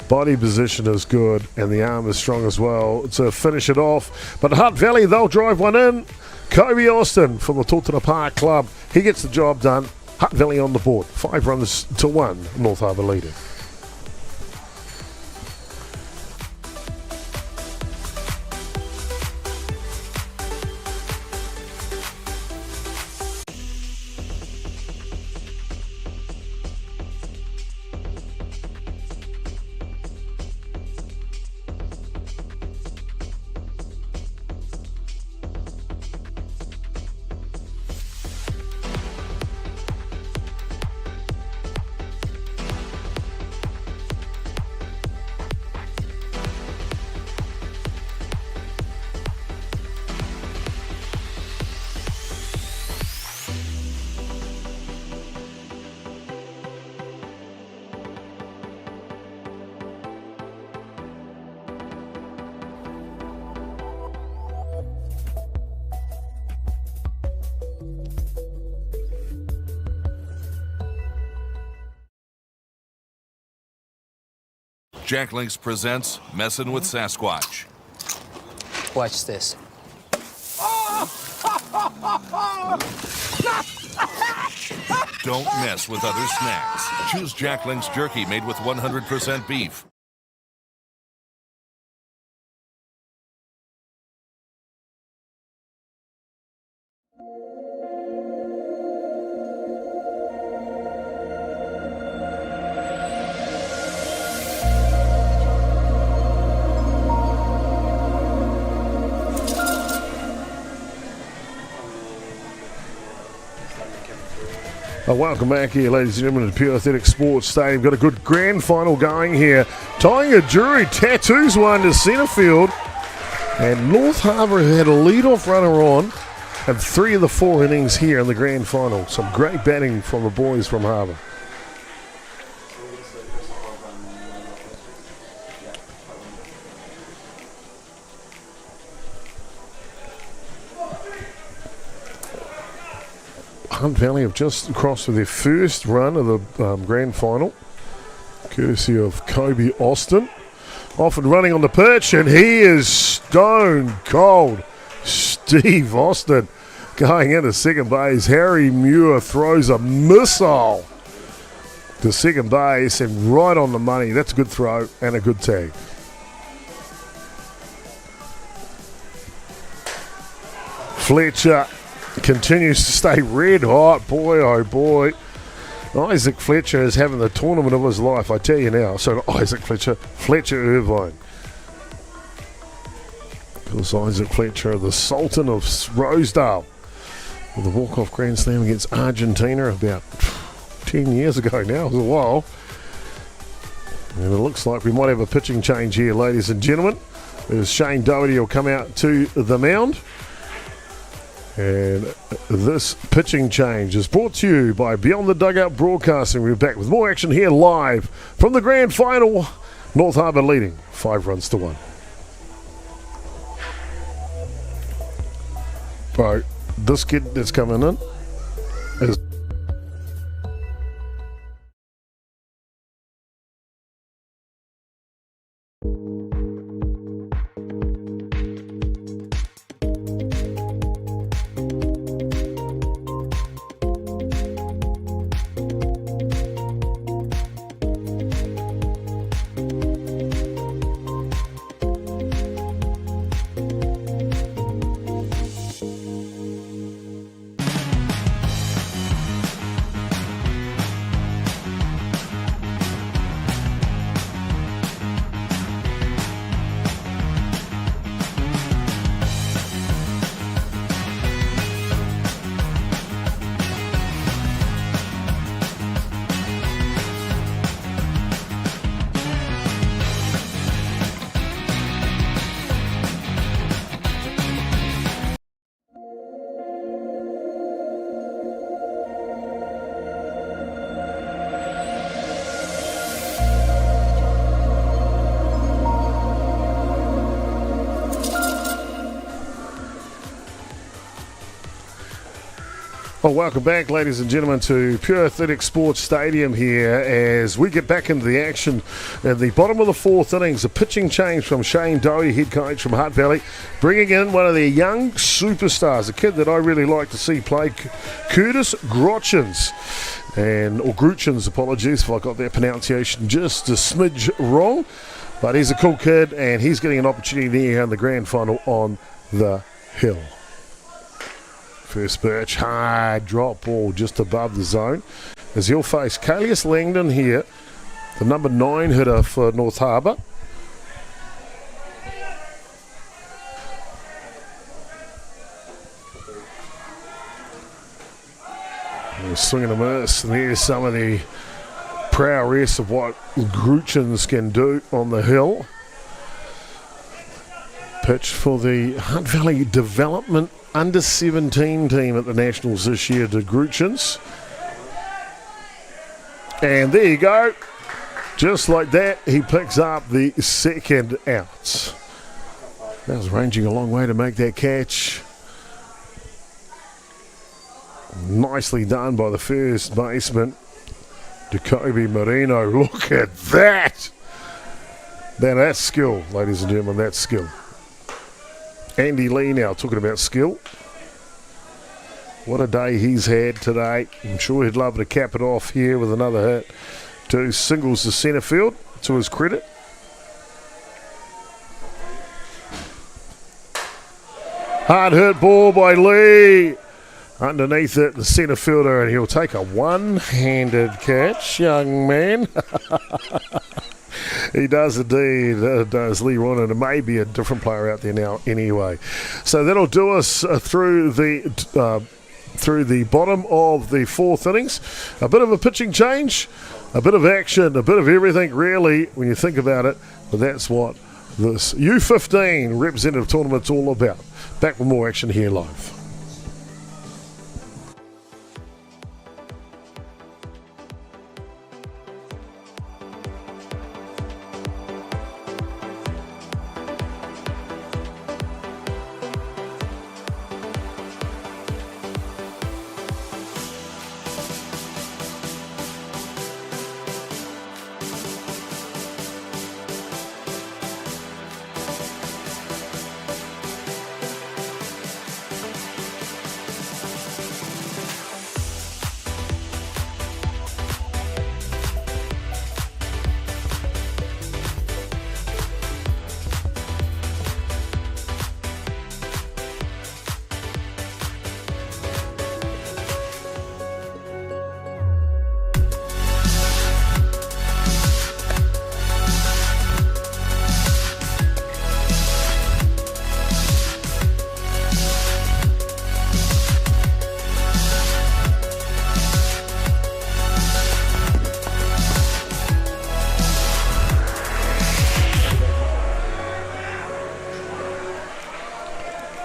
Body position is good, and the arm is strong as well to finish it off. But Hutt Valley, they'll drive one in. Kobe Austin from the Totara Park Club. He gets the job done. Hutt Valley on the board. 5 runs to 1. North Harbour leading. Jack Links presents Messin' with Sasquatch. Watch this. Don't mess with other snacks. Choose Jack Links jerky made with 100% beef. Welcome back here, ladies and gentlemen, to Pure Athletic Sports Stadium. Got a good grand final going here. Tying Drury tattoos one to centre field. And North Harbour had a lead-off runner on and 3 of the 4 innings here in the grand final. Some great batting from the boys from Harbour. Hutt Valley have just crossed with their first run of the grand final, courtesy of Kobe Austin. Off and running on the pitch, and he is stone cold. Steve Austin going into second base. Harry Muir throws a missile to second base and right on the money. That's a good throw and a good tag. Fletcher continues to stay red hot. Boy, oh boy. Isaac Fletcher is having the tournament of his life, I tell you now. So Isaac Fletcher, Fletcher Irvine. Of course, Isaac Fletcher, the Sultan of Rosedale, with a walk-off grand slam against Argentina about 10 years ago now. It was a while. And it looks like we might have a pitching change here, ladies and gentlemen. As Shane Doherty will come out to the mound. And this pitching change is brought to you by Beyond the Dugout Broadcasting. We're back with more action here live from the grand final. North Harbour leading 5 runs to 1. Right, this kid that's coming in is Well, welcome back, ladies and gentlemen, to Pure Athletic Sports Stadium here as we get back into the action at the bottom of the fourth innings. A pitching change from Shane Dowie, head coach from Hutt Valley, bringing in one of their young superstars, a kid that I really like to see play, Curtis Grotchins. Or Gruchins, apologies if I got that pronunciation just a smidge wrong. But he's a cool kid and he's getting an opportunity here in the grand final on the hill. First pitch, high drop ball just above the zone as he'll face Calius Langdon here, the number 9 hitter for North Harbour. Swing and a miss, and here's some of the prowess of what Gruchins can do on the hill. Pitch for the Hutt Valley Development Under 17 team at the Nationals this year to Gruchins. And there you go. Just like that, he picks up the second out. That was ranging a long way to make that catch. Nicely done by the first baseman, Jacoby Marino. Look at that. Now that's skill, ladies and gentlemen, that's skill. Andy Lee now talking about skill. What a day he's had today. I'm sure he'd love to cap it off here with another hit. 2 singles to centre field, to his credit. Hard hit ball by Lee. Underneath it, the centre fielder, and he'll take a one-handed catch, young man. He does indeed, does Lee Ronan, and maybe a different player out there now anyway. So that'll do us through the bottom of the fourth innings. A bit of a pitching change, a bit of action, a bit of everything really when you think about it. But that's what this U15 representative tournament's all about. Back with more action here live.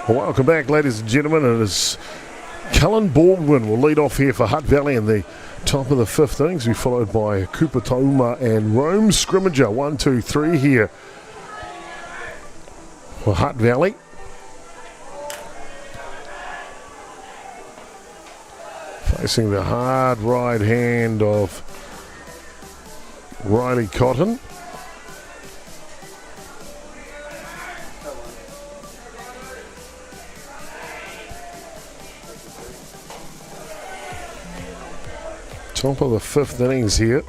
Welcome back, ladies and gentlemen. It is Cullen Baldwin will lead off here for Hutt Valley in the top of the fifth innings. Be followed by Kupatoma and Rome Scrimmager. 1, 2, 3 here for Hutt Valley. Facing the hard right hand of Riley Cotton. Top of the fifth innings here.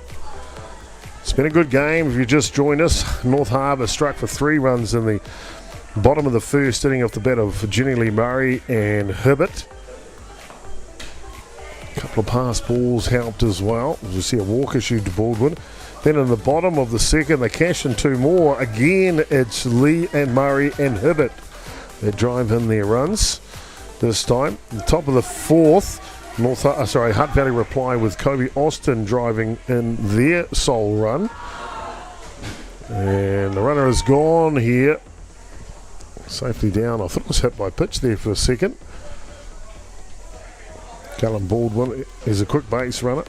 It's been a good game. If you just joined us, North Harbour struck for 3 runs in the bottom of the first inning off the bat of Jenny Lee Murray and Hibbert. A couple of pass balls helped as well. You see a walk issued to Baldwin. Then in the bottom of the second, they cash in 2 more. Again, it's Lee and Murray and Hibbert that drive in their runs this time. The top of the fourth, Hutt Valley reply with Kobe Austin driving in their sole run. And the runner is gone here. Safely down. I thought it was hit by pitch there for a second. Cullen Baldwin is a quick base runner.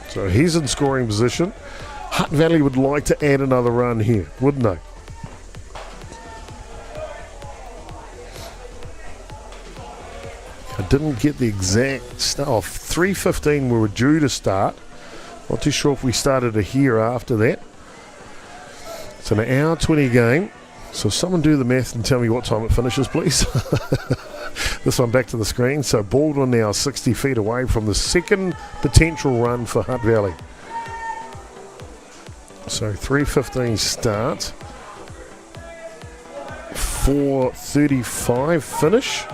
So he's in scoring position. Hutt Valley would like to add another run here, wouldn't they? didn't get the exact start. 3:15 we were due to start. Not too sure if we started a here after that. It's an hour 20 game. So someone do the math and tell me what time it finishes, please. This one back to the screen. So Baldwin now 60 feet away from the second potential run for Hutt Valley. So 3:15 start. 4:35 finish.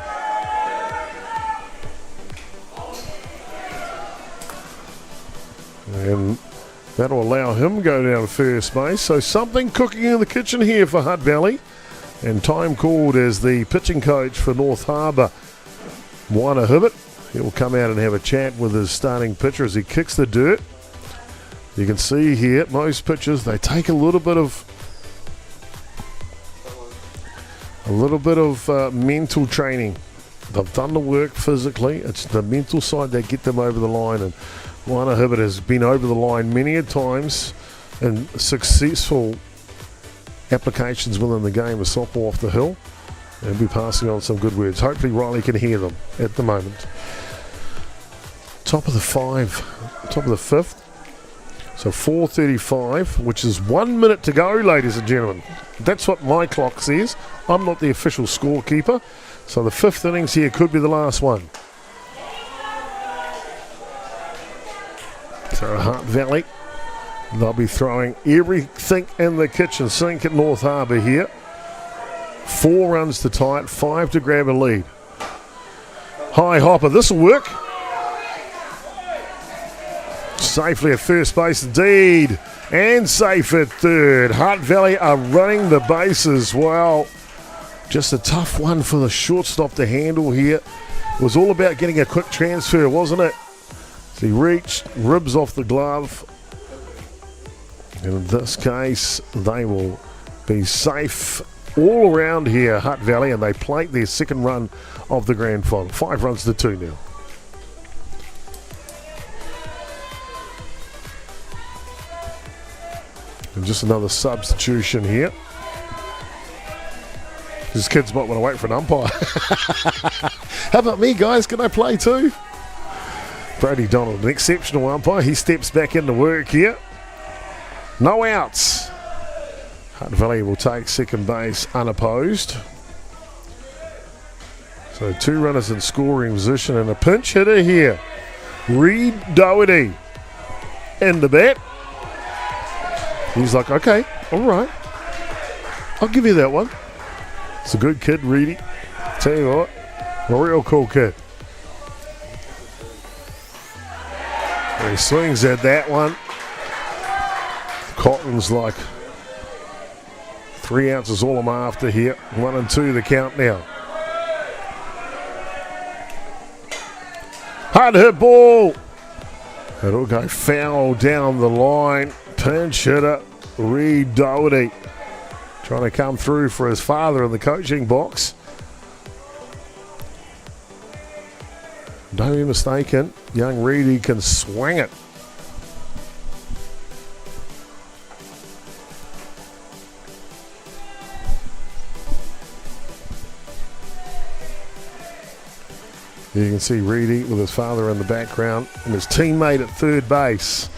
And that'll allow him to go down first base. So something cooking in the kitchen here for Hutt Valley. And time called as the pitching coach for North Harbour, Moana Hibbert. He'll come out and have a chat with his starting pitcher as he kicks the dirt. You can see here, most pitchers, they take a little bit of mental training. They've done the work physically. It's the mental side that get them over the line. And Moana Hibbert has been over the line many a times in successful applications within the game of softball off the hill, and be passing on some good words. Hopefully Riley can hear them at the moment. Top of the fifth. So 4:35, which is 1 minute to go, ladies and gentlemen. That's what my clock says. I'm not the official scorekeeper. So the fifth innings here could be the last one. So Hutt Valley, they'll be throwing everything in the kitchen sink at North Harbour here. 4 runs to tie it, 5 to grab a lead. High hopper, this will work. Safely at first base indeed, and safe at third. Hutt Valley are running the bases well. Just a tough one for the shortstop to handle here. It was all about getting a quick transfer, wasn't it? So he reached, ribs off the glove. And in this case, they will be safe all around here, Hutt Valley, and they plate their second run of the grand final. 5 runs to 2 now. And just another substitution here. These kids might want to wait for an umpire. How about me, guys? Can I play too? Brady Donald, an exceptional umpire. He steps back into work here. No outs. Hutt Valley will take second base unopposed. So 2 runners in scoring position and a pinch hitter here. Reed Doherty in the bat. He's like, okay, all right. I'll give you that one. It's a good kid, Reedy. Tell you what, a real cool kid. And he swings at that one. Cotton's like 3 ounces all I'm after here. 1 and 2 the count now. Hard hit ball. It'll go foul down the line. Pinch hitter, Reed Doherty. Trying to come through for his father in the coaching box. Don't be mistaken, young Reedy can swing it. You can see Reedy with his father in the background and his teammate at third base.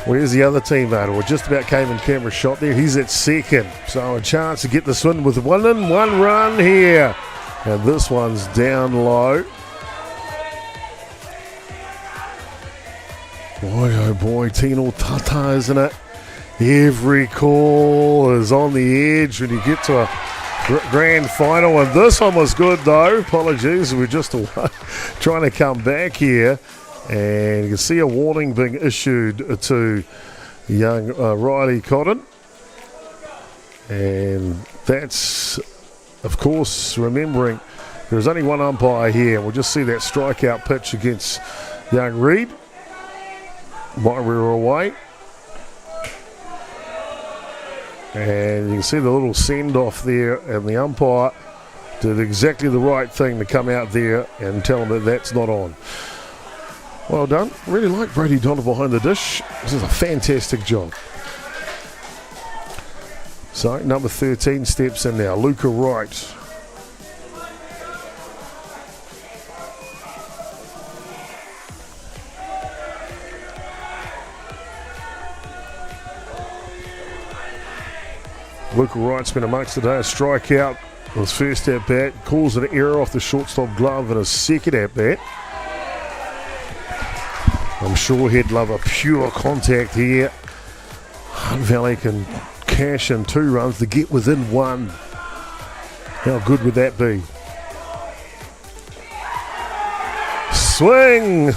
Where's the other teammate? Well, just about came in camera shot there. He's at second. So a chance to get this one with 1 and 1 run here. And this one's down low. Boy, oh boy, Tino Tata, isn't it? Every call is on the edge when you get to a grand final. And this one was good, though. Apologies, we're just trying to come back here. And you can see a warning being issued to young Riley Cotton. And that's, of course, remembering there's only one umpire here. We'll just see that strikeout pitch against young Reed. While we were away. And you can see the little send-off there, and the umpire did exactly the right thing to come out there and tell him that that's not on. Well done. Really like Brady Donald behind the dish. This is a fantastic job. So, number 13 steps in now. Luca Wright. Luke Wright's been amongst the day. A strikeout on his first at bat. Calls an error off the shortstop glove in his second at bat. I'm sure he'd love a pure contact here. Hutt Valley can cash in 2 runs to get within 1. How good would that be? Swing!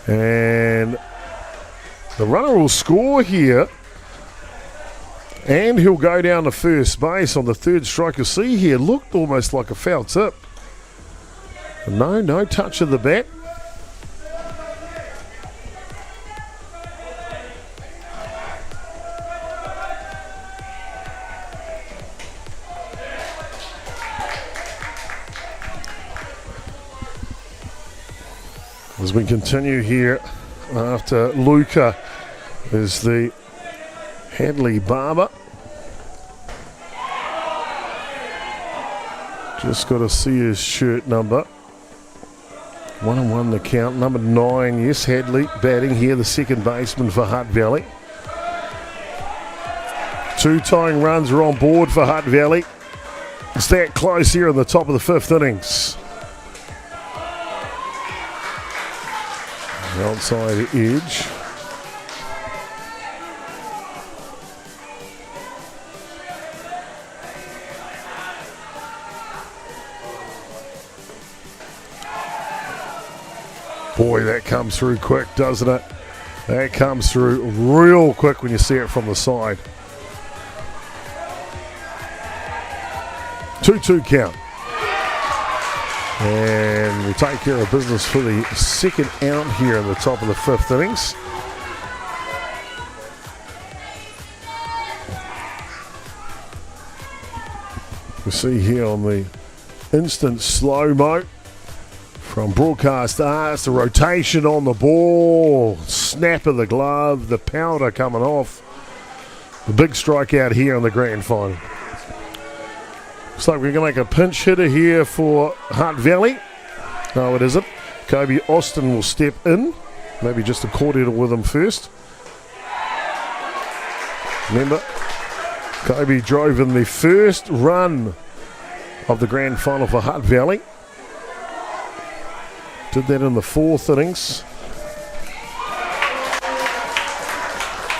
And the runner will score here. And he'll go down to first base on the 3rd strike. You'll see here, looked almost like a foul tip. No touch of the bat. As we continue here after Luca is the Hadley Barber. Just got to see his shirt number. 1-1 the count. Number 9, yes, Hadley batting here, the second baseman for Hutt Valley. 2 tying runs are on board for Hutt Valley. It's that close here in the top of the 5th innings. Outside edge. Boy, that comes through quick, doesn't it? That comes through real quick when you see it from the side. 2-2 count. And we take care of business for the second out here in the top of the 5th innings. We see here on the instant slow-mo from broadcast arts, the rotation on the ball, snap of the glove, the powder coming off. The big strikeout here in the grand final. Looks like we're going to make a pinch hitter here for Hutt Valley. No, it isn't. Kobe Austin will step in. Maybe just a cordial with him first. Remember, Kobe drove in the first run of the grand final for Hutt Valley. Did that in the 4th innings.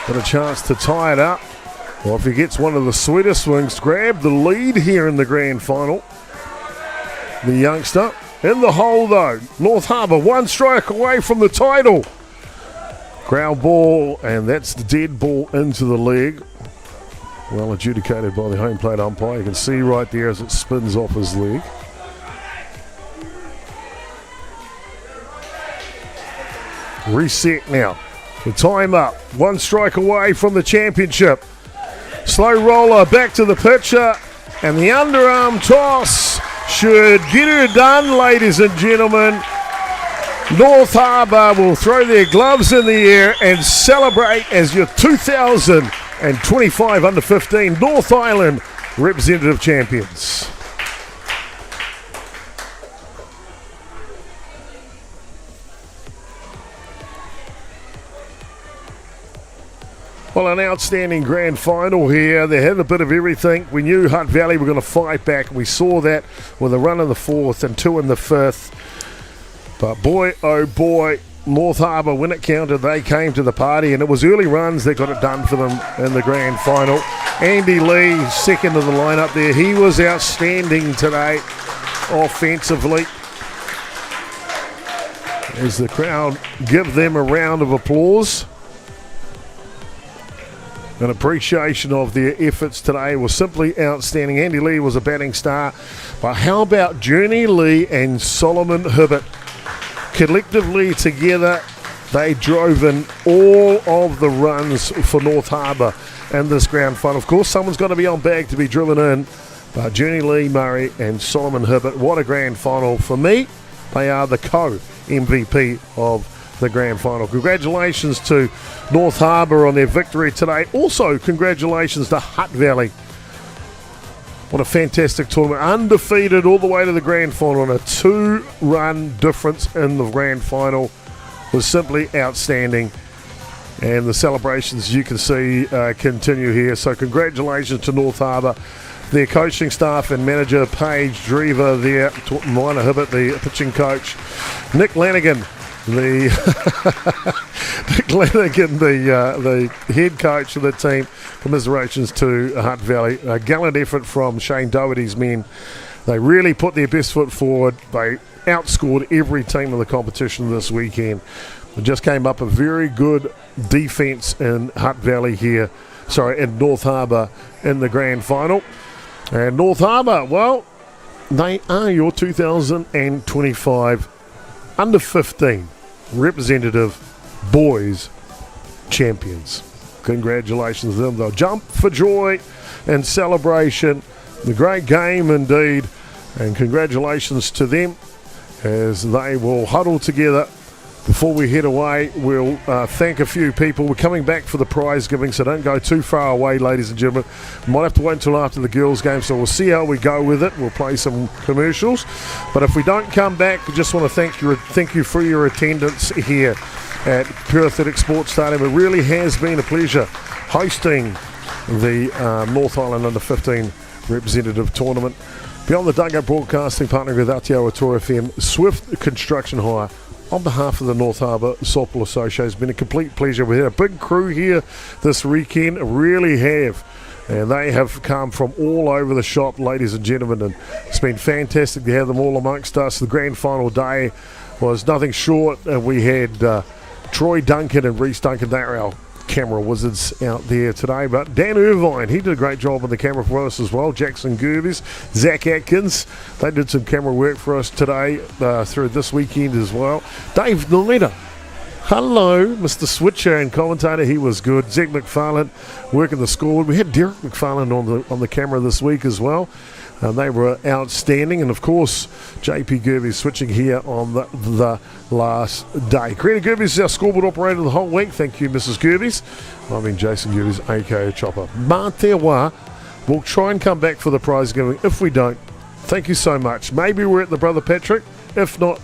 Got a chance to tie it up. Well, if he gets one of the sweeter swings, grab the lead here in the grand final. The youngster in the hole though. North Harbour 1 strike away from the title. Ground ball, and that's the dead ball into the leg. Well adjudicated by the home plate umpire. You can see right there as it spins off his leg. Reset now. The time up. 1 strike away from the championship. Slow roller back to the pitcher, and the underarm toss should get her done, ladies and gentlemen. North Harbour will throw their gloves in the air and celebrate as your 2025 under-15 North Island representative champions. Well, an outstanding grand final here. They had a bit of everything. We knew Hutt Valley were going to fight back. We saw that with a run in the 4th and 2 in the 5th. But boy, oh boy, North Harbour, when it counted, they came to the party, and it was early runs that got it done for them in the grand final. Andy Lee, second of the lineup there. He was outstanding today offensively. As the crowd give them a round of applause. An appreciation of their efforts today was simply outstanding. Andy Lee was a batting star. But how about Journey Lee and Solomon Hibbert? Collectively together, they drove in all of the runs for North Harbour in this grand final. Of course, someone's got to be on bag to be driven in. But Journey Lee Murray and Solomon Hibbert, what a grand final. For me, they are the co-MVP of the grand final. Congratulations to North Harbour on their victory today. Also, congratulations to Hutt Valley. What a fantastic tournament. Undefeated all the way to the grand final, and a 2-run difference in the grand final was simply outstanding. And the celebrations, you can see, continue here. So congratulations to North Harbour, their coaching staff and manager, Paige Drever there, Moana Hibbert, the pitching coach, Nick Lanigan, the head coach of the team. Commiserations to Hutt Valley. A gallant effort from Shane Doherty's men. They really put their best foot forward. They outscored every team in the competition this weekend. It just came up a very good defence in Hutt Valley here, in North Harbour in the grand final. And North Harbour, well, they are your 2025 under 15 representative boys champions. Congratulations to them. They'll jump for joy and celebration. The great game indeed. And congratulations to them as they will huddle together. Before we head away, we'll thank a few people. We're coming back for the prize giving, so don't go too far away, ladies and gentlemen. We might have to wait until after the girls' game, so we'll see how we go with it. We'll play some commercials. But if we don't come back, we just want to thank you for your attendance here at Pure Athletic Sports Stadium. It really has been a pleasure hosting the North Island Under 15 representative tournament. Beyond the Dugout Broadcasting, partnering with Atiawa Toa FM, Swift Construction Hire. On behalf of the North Harbour Softball Association, it's been a complete pleasure. We had a big crew here this weekend, really have. And they have come from all over the shop, ladies and gentlemen, and it's been fantastic to have them all amongst us. The grand final day was nothing short. We had Troy Duncan and Reese Duncan. They are our camera wizards out there today. But Dan Irvine, he did a great job on the camera for us as well. Jackson Gerbes, Zach Atkins, they did some camera work for us today through this weekend as well. Dave Noletta, hello, Mr. Switcher and commentator, he was good. Zach McFarlane working the scoreboard. We had Derek McFarlane on the camera this week as well. They were outstanding, and of course JP Gerbes switching here on the last day. Karina Gerbes is our scoreboard operator the whole week. Thank you, Mrs. Gerbes. I mean Jason Gerbes, aka Chopper. Matewa, we'll try and come back for the prize giving. If we don't, thank you so much. Maybe we're at the Brother Patrick. If not,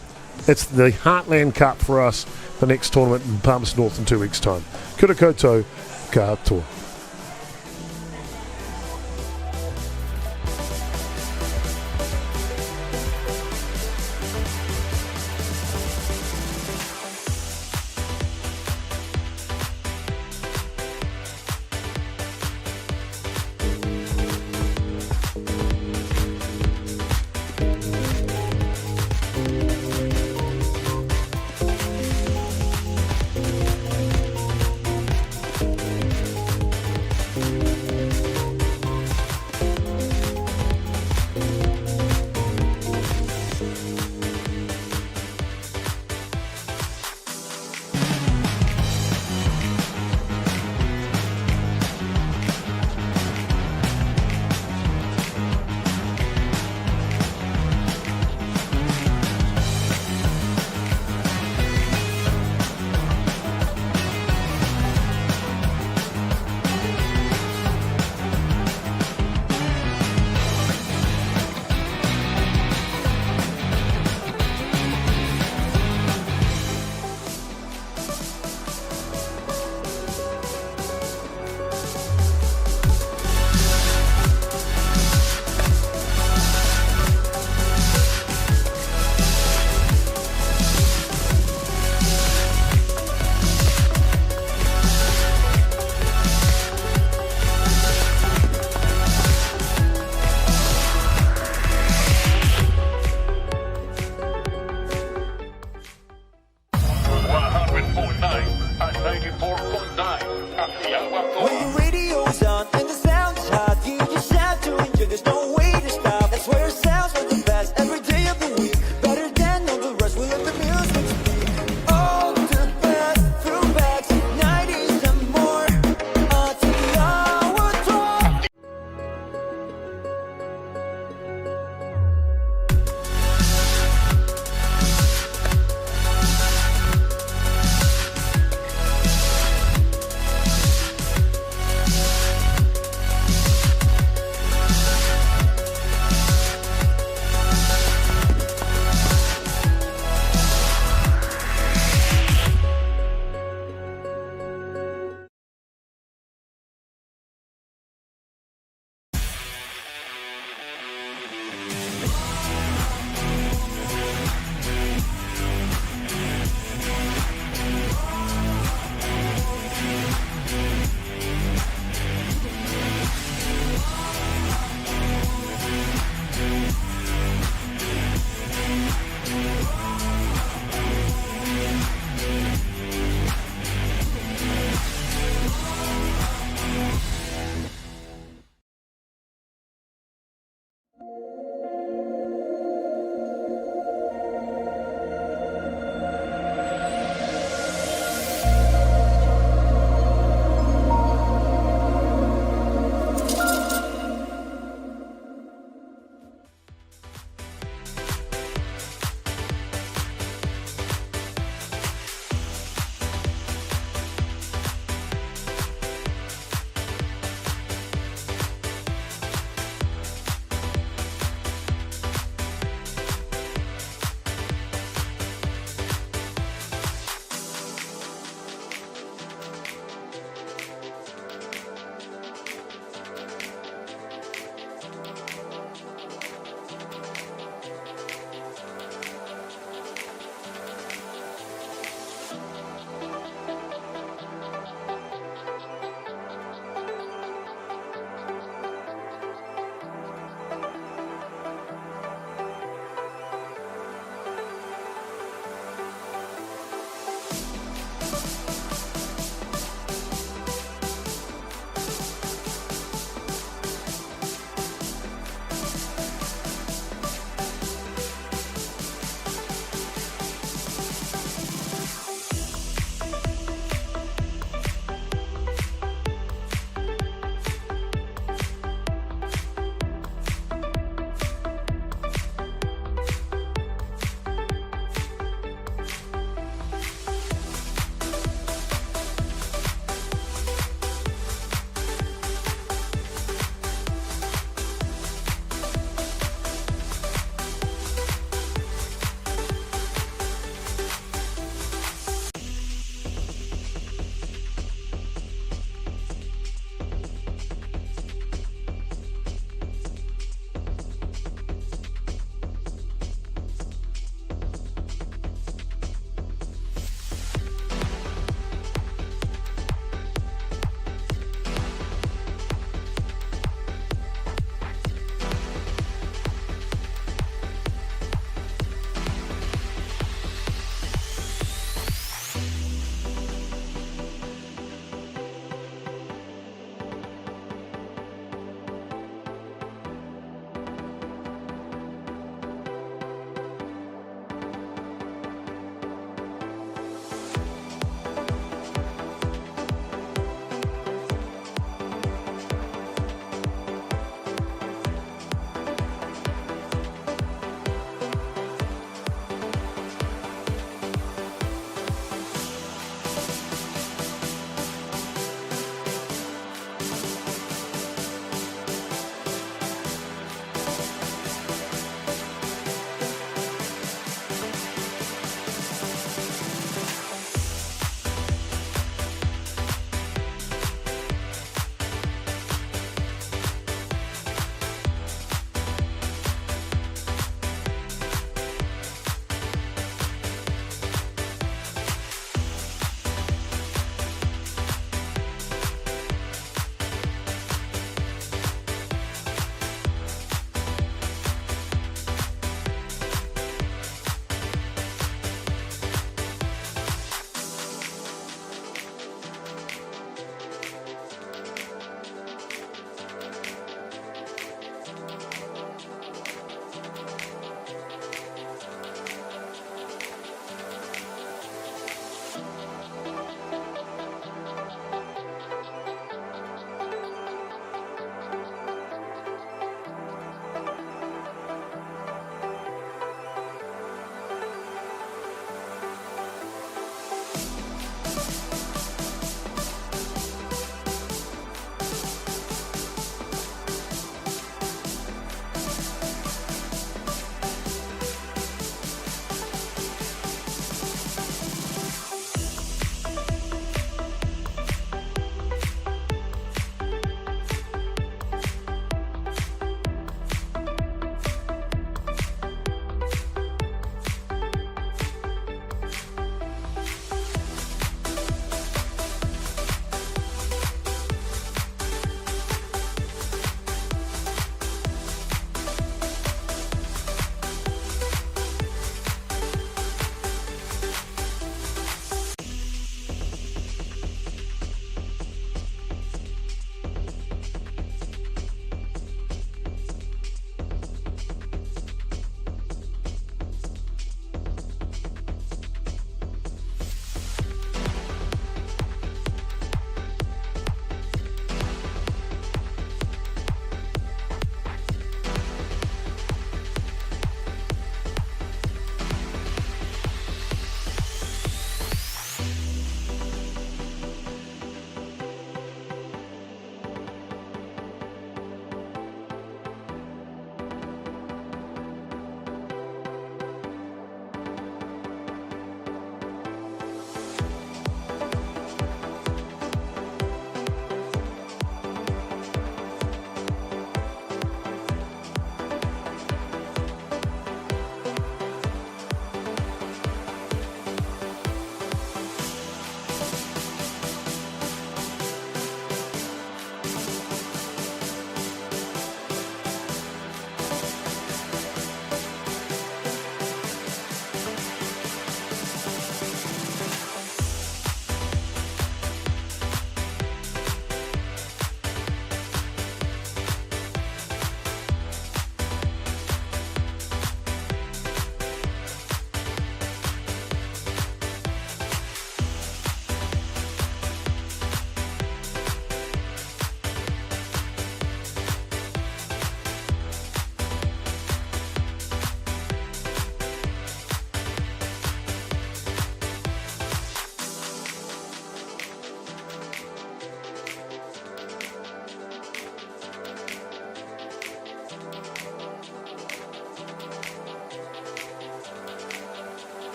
it's the Heartland Cup for us, the next tournament in Palmerston North in 2 weeks' time. Kia ora koutou, katoa.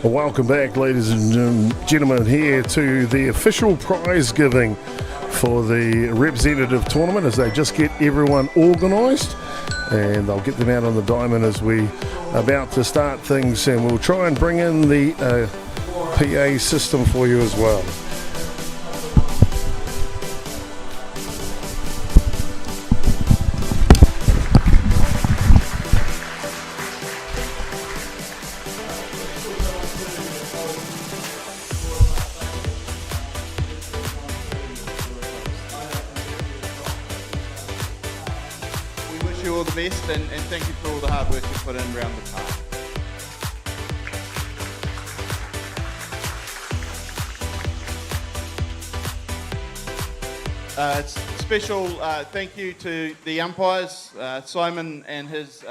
Welcome back, ladies and gentlemen, here to the official prize giving for the representative tournament as they just get everyone organised, and they'll get them out on the diamond as we are about to start things, and we'll try and bring in the PA system for you as well. All the best, and thank you for all the hard work you put in around the park. Special thank you to the umpires, Simon and his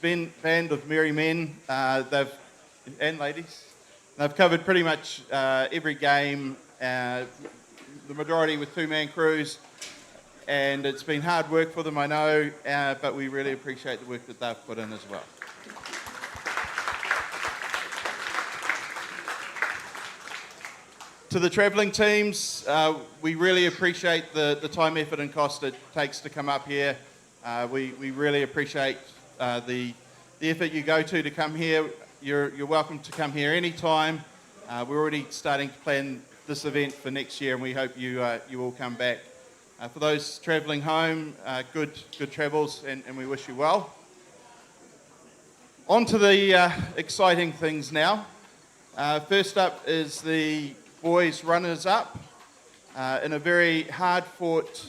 band of merry men, and ladies. They've covered pretty much every game, the majority with two-man crews. And it's been hard work for them, I know, but we really appreciate the work that they've put in as well. To the travelling teams, we really appreciate the time, effort and cost it takes to come up here. We really appreciate the effort you go to come here. You're welcome to come here anytime. We're already starting to plan this event for next year, and we hope you all come back. For those travelling home, good travels, and we wish you well. On to the exciting things now. First up is the boys runners-up in a very hard-fought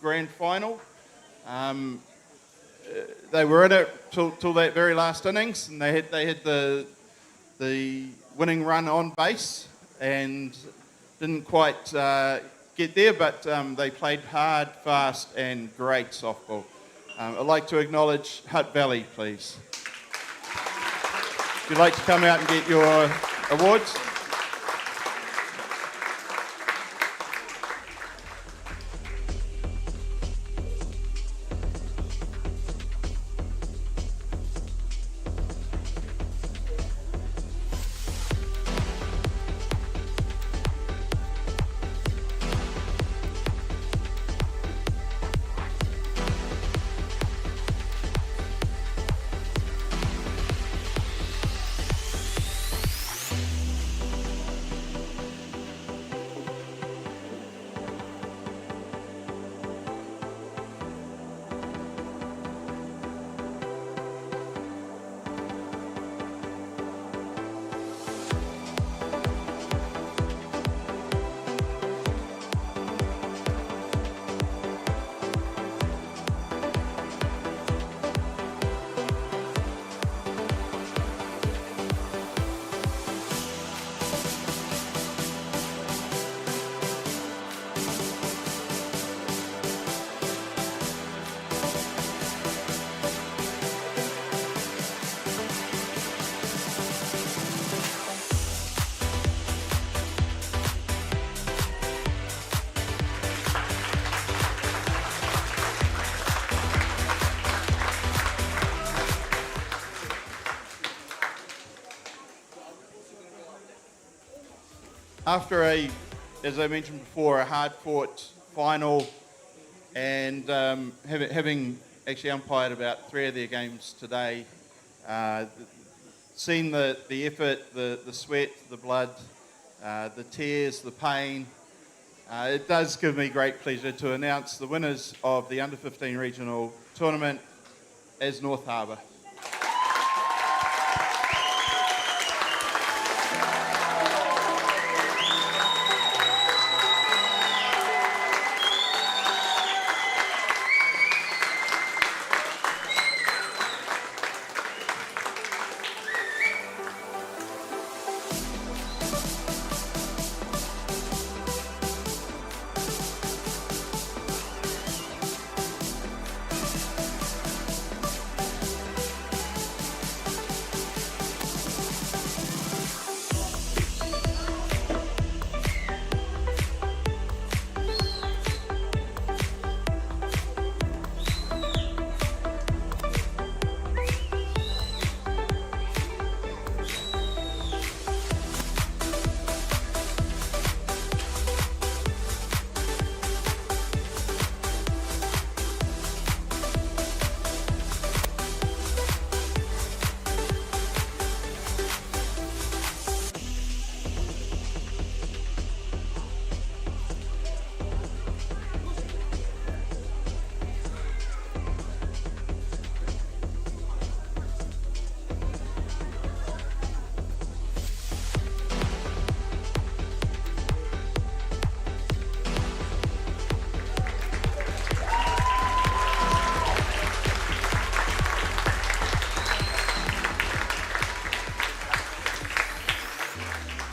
grand final. They were in it till that very last innings, and they had the winning run on base and didn't quite get there, but they played hard, fast, and great softball. I'd like to acknowledge Hutt Valley, please. If you'd like to come out and get your awards. After as I mentioned before, a hard-fought final, and having actually umpired about 3 of their games today, seen the effort, the sweat, the blood, the tears, the pain, it does give me great pleasure to announce the winners of the Under-15 Regional Tournament as North Harbour.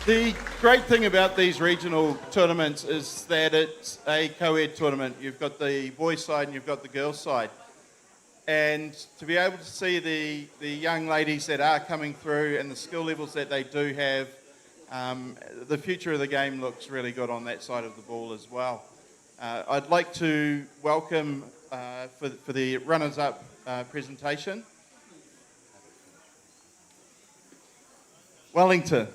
The great thing about these regional tournaments is that it's a co-ed tournament. You've got the boys' side and you've got the girls' side. And to be able to see the young ladies that are coming through and the skill levels that they do have, the future of the game looks really good on that side of the ball as well. I'd like to welcome for the runners-up presentation, Wellington.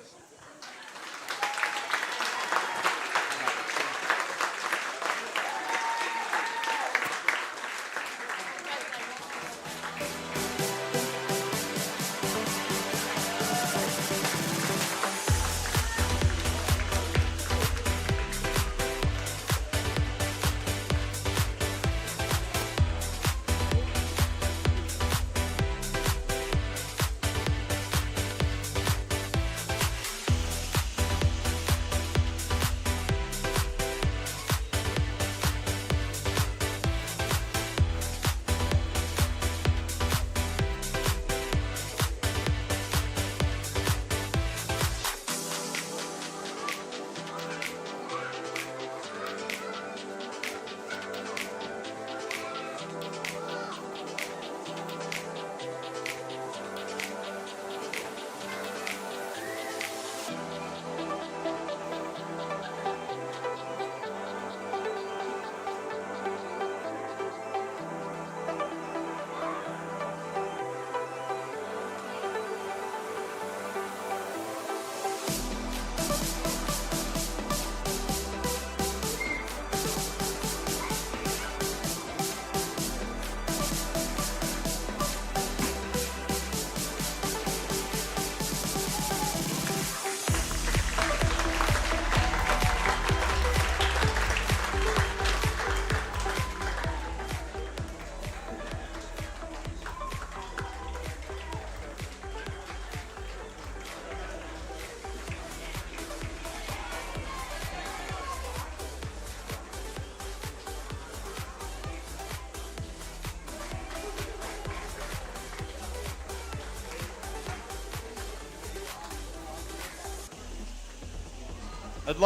I'd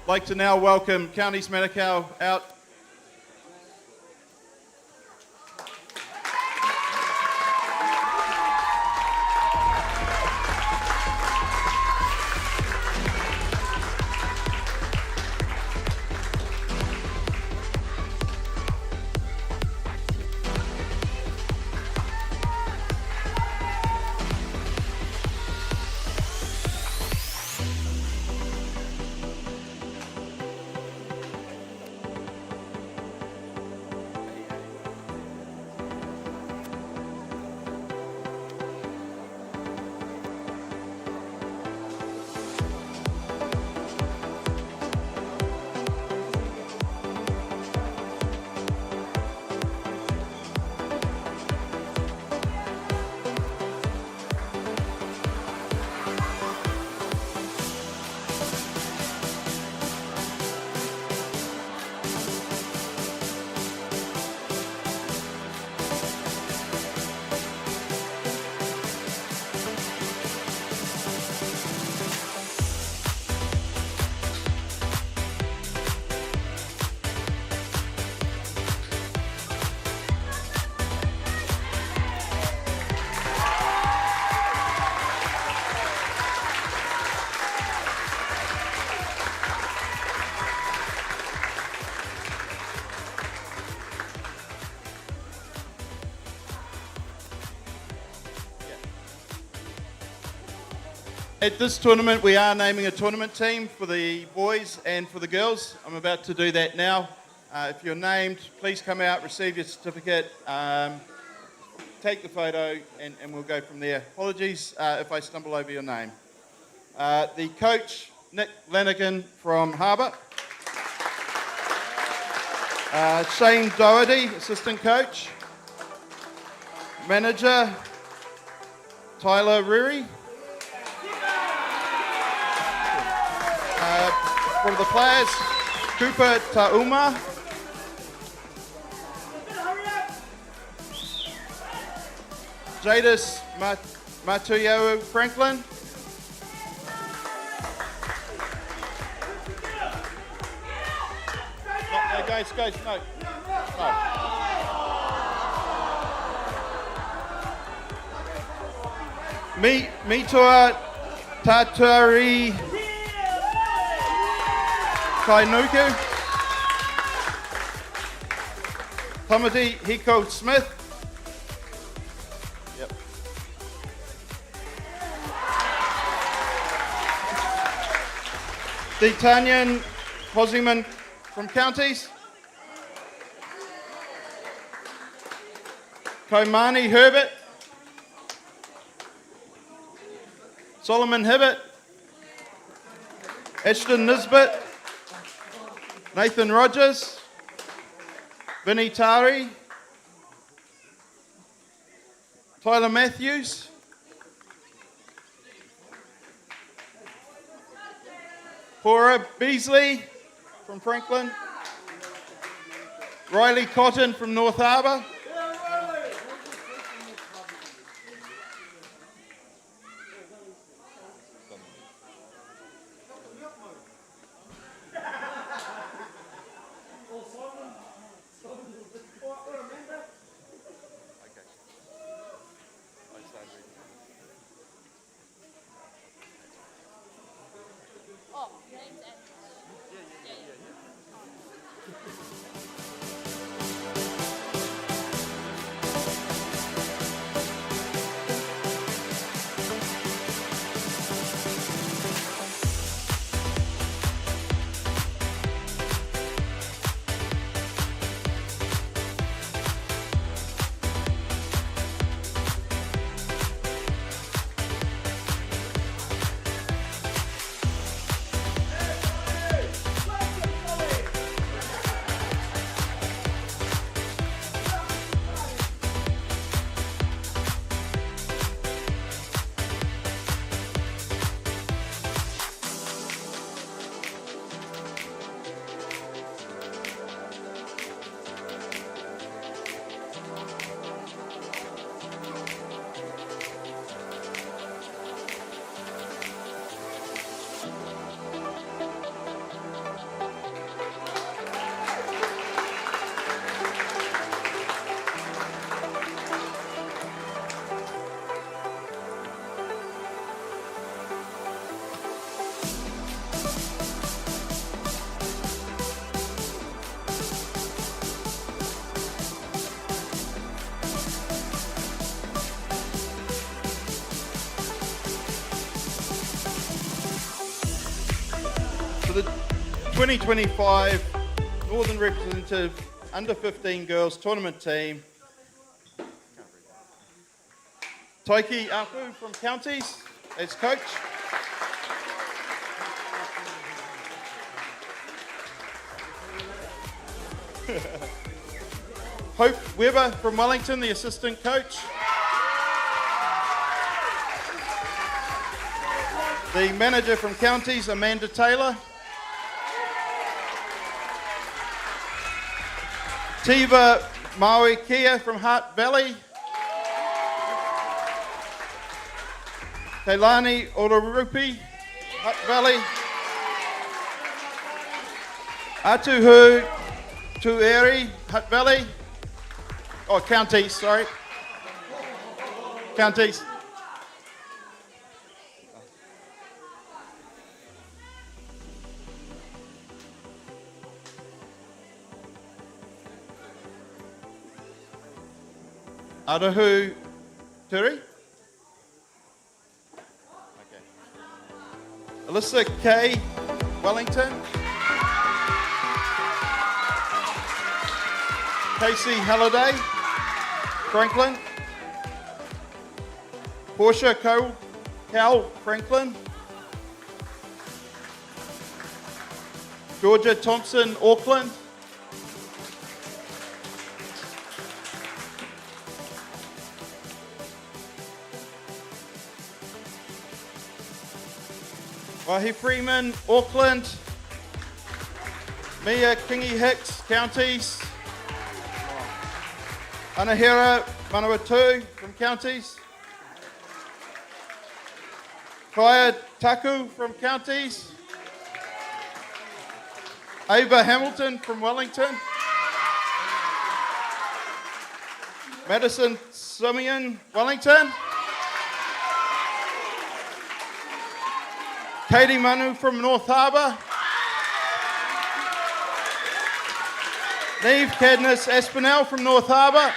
like to now welcome Counties Manukau out. At this tournament, we are naming a tournament team for the boys and for the girls. I'm about to do that now. If you're named, please come out, receive your certificate, take the photo, and we'll go from there. Apologies if I stumble over your name. The coach, Nick Lanigan from Harbour. Shane Doherty, assistant coach. Manager, Tyler Reary. For the players, Cooper Tauma. Jadis Matuyao Franklin. Guys, no. Mitoa Tatari Kainuku. Tamati Hiko Smith. Yep. D'Itanyan Posiman from Counties. Kaimani Herbert. Solomon Hibbert. Ashton Nisbet. Nathan Rogers. Vinny Tari. Tyler Matthews. Cora Beasley from Franklin. Riley Cotton from North Harbour. The 2025 Northern Representative Under 15 Girls Tournament Team. Taiki Apu from Counties as coach. Hope Weber from Wellington, the assistant coach. The manager from Counties, Amanda Taylor. Tiva Maui Kia from Hutt Valley. Kailani Ororupi, Hutt Valley. Atuhu Tueri, Hutt Valley. Oh, Counties, sorry. Counties. Adahu Turi. Okay. Alyssa K. Wellington. Casey Halliday. Franklin. Portia Cal Franklin. Georgia Thompson Auckland. Wahi Freeman, Auckland. Mia Kingi Hicks, Counties. Anahira Manawatu from Counties. Kaya Taku from Counties. Ava Hamilton from Wellington. Madison Simeon, Wellington. Katie Manu from North Harbour. Neve Cadnis Aspinall from North Harbour.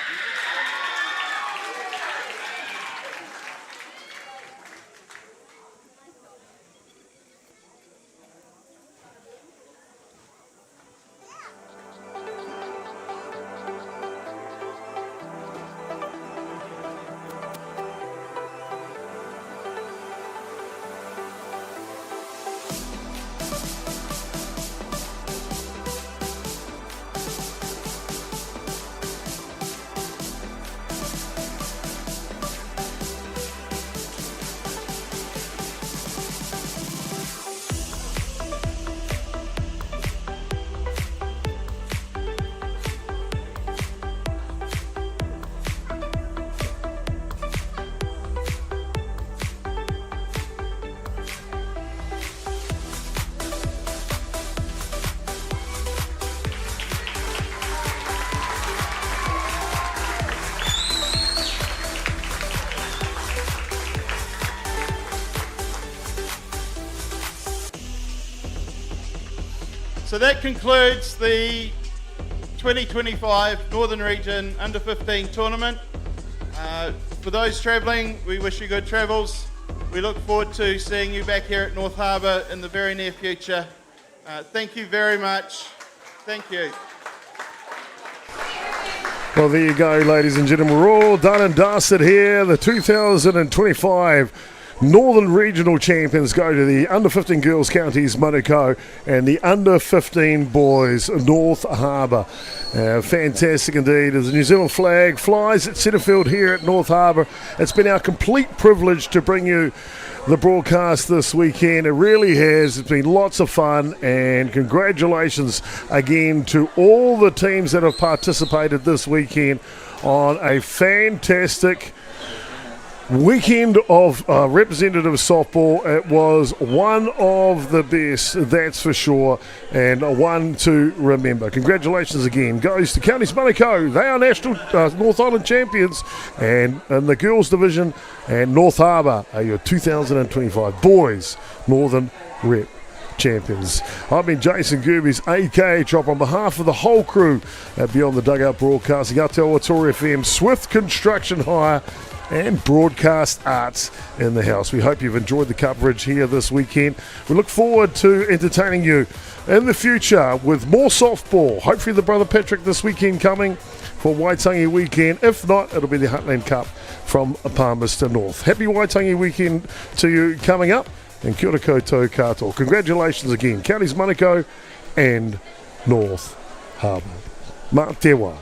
So that concludes the 2025 Northern Region Under 15 tournament. For those travelling, we wish you good travels. We look forward to seeing you back here at North Harbour in the very near future. Thank you very much. Thank you. Well, there you go, ladies and gentlemen. We're all done and dusted here. The 2025 Northern Regional Champions go to the Under 15 Girls Counties Manukau and the Under 15 Boys North Harbour. Fantastic indeed. As the New Zealand flag flies at Centrefield here at North Harbour, it's been our complete privilege to bring you the broadcast this weekend. It really has. It's been lots of fun, and congratulations again to all the teams that have participated this weekend on a fantastic weekend of representative softball. It was one of the best, that's for sure, and one to remember. Congratulations again goes to Counties Manukau. They are national North Island champions, and in the girls division, and North Harbour are your 2025 boys Northern Rep champions. I've been Jason Gerbes, aka Chop, on behalf of the whole crew at Beyond the Dugout Broadcasting, Atiawa Toa FM, Swift Construction Hire, and Broadcast Arts in the house. We hope you've enjoyed the coverage here this weekend. We look forward to entertaining you in the future with more softball. Hopefully the Brother Patrick this weekend coming for Waitangi weekend. If not, it'll be the Heartland Cup from Palmerston North. Happy Waitangi weekend to you coming up, and kia ora koutou katoa. Congratulations again, Counties Manukau and North Harbour. Mā te wā.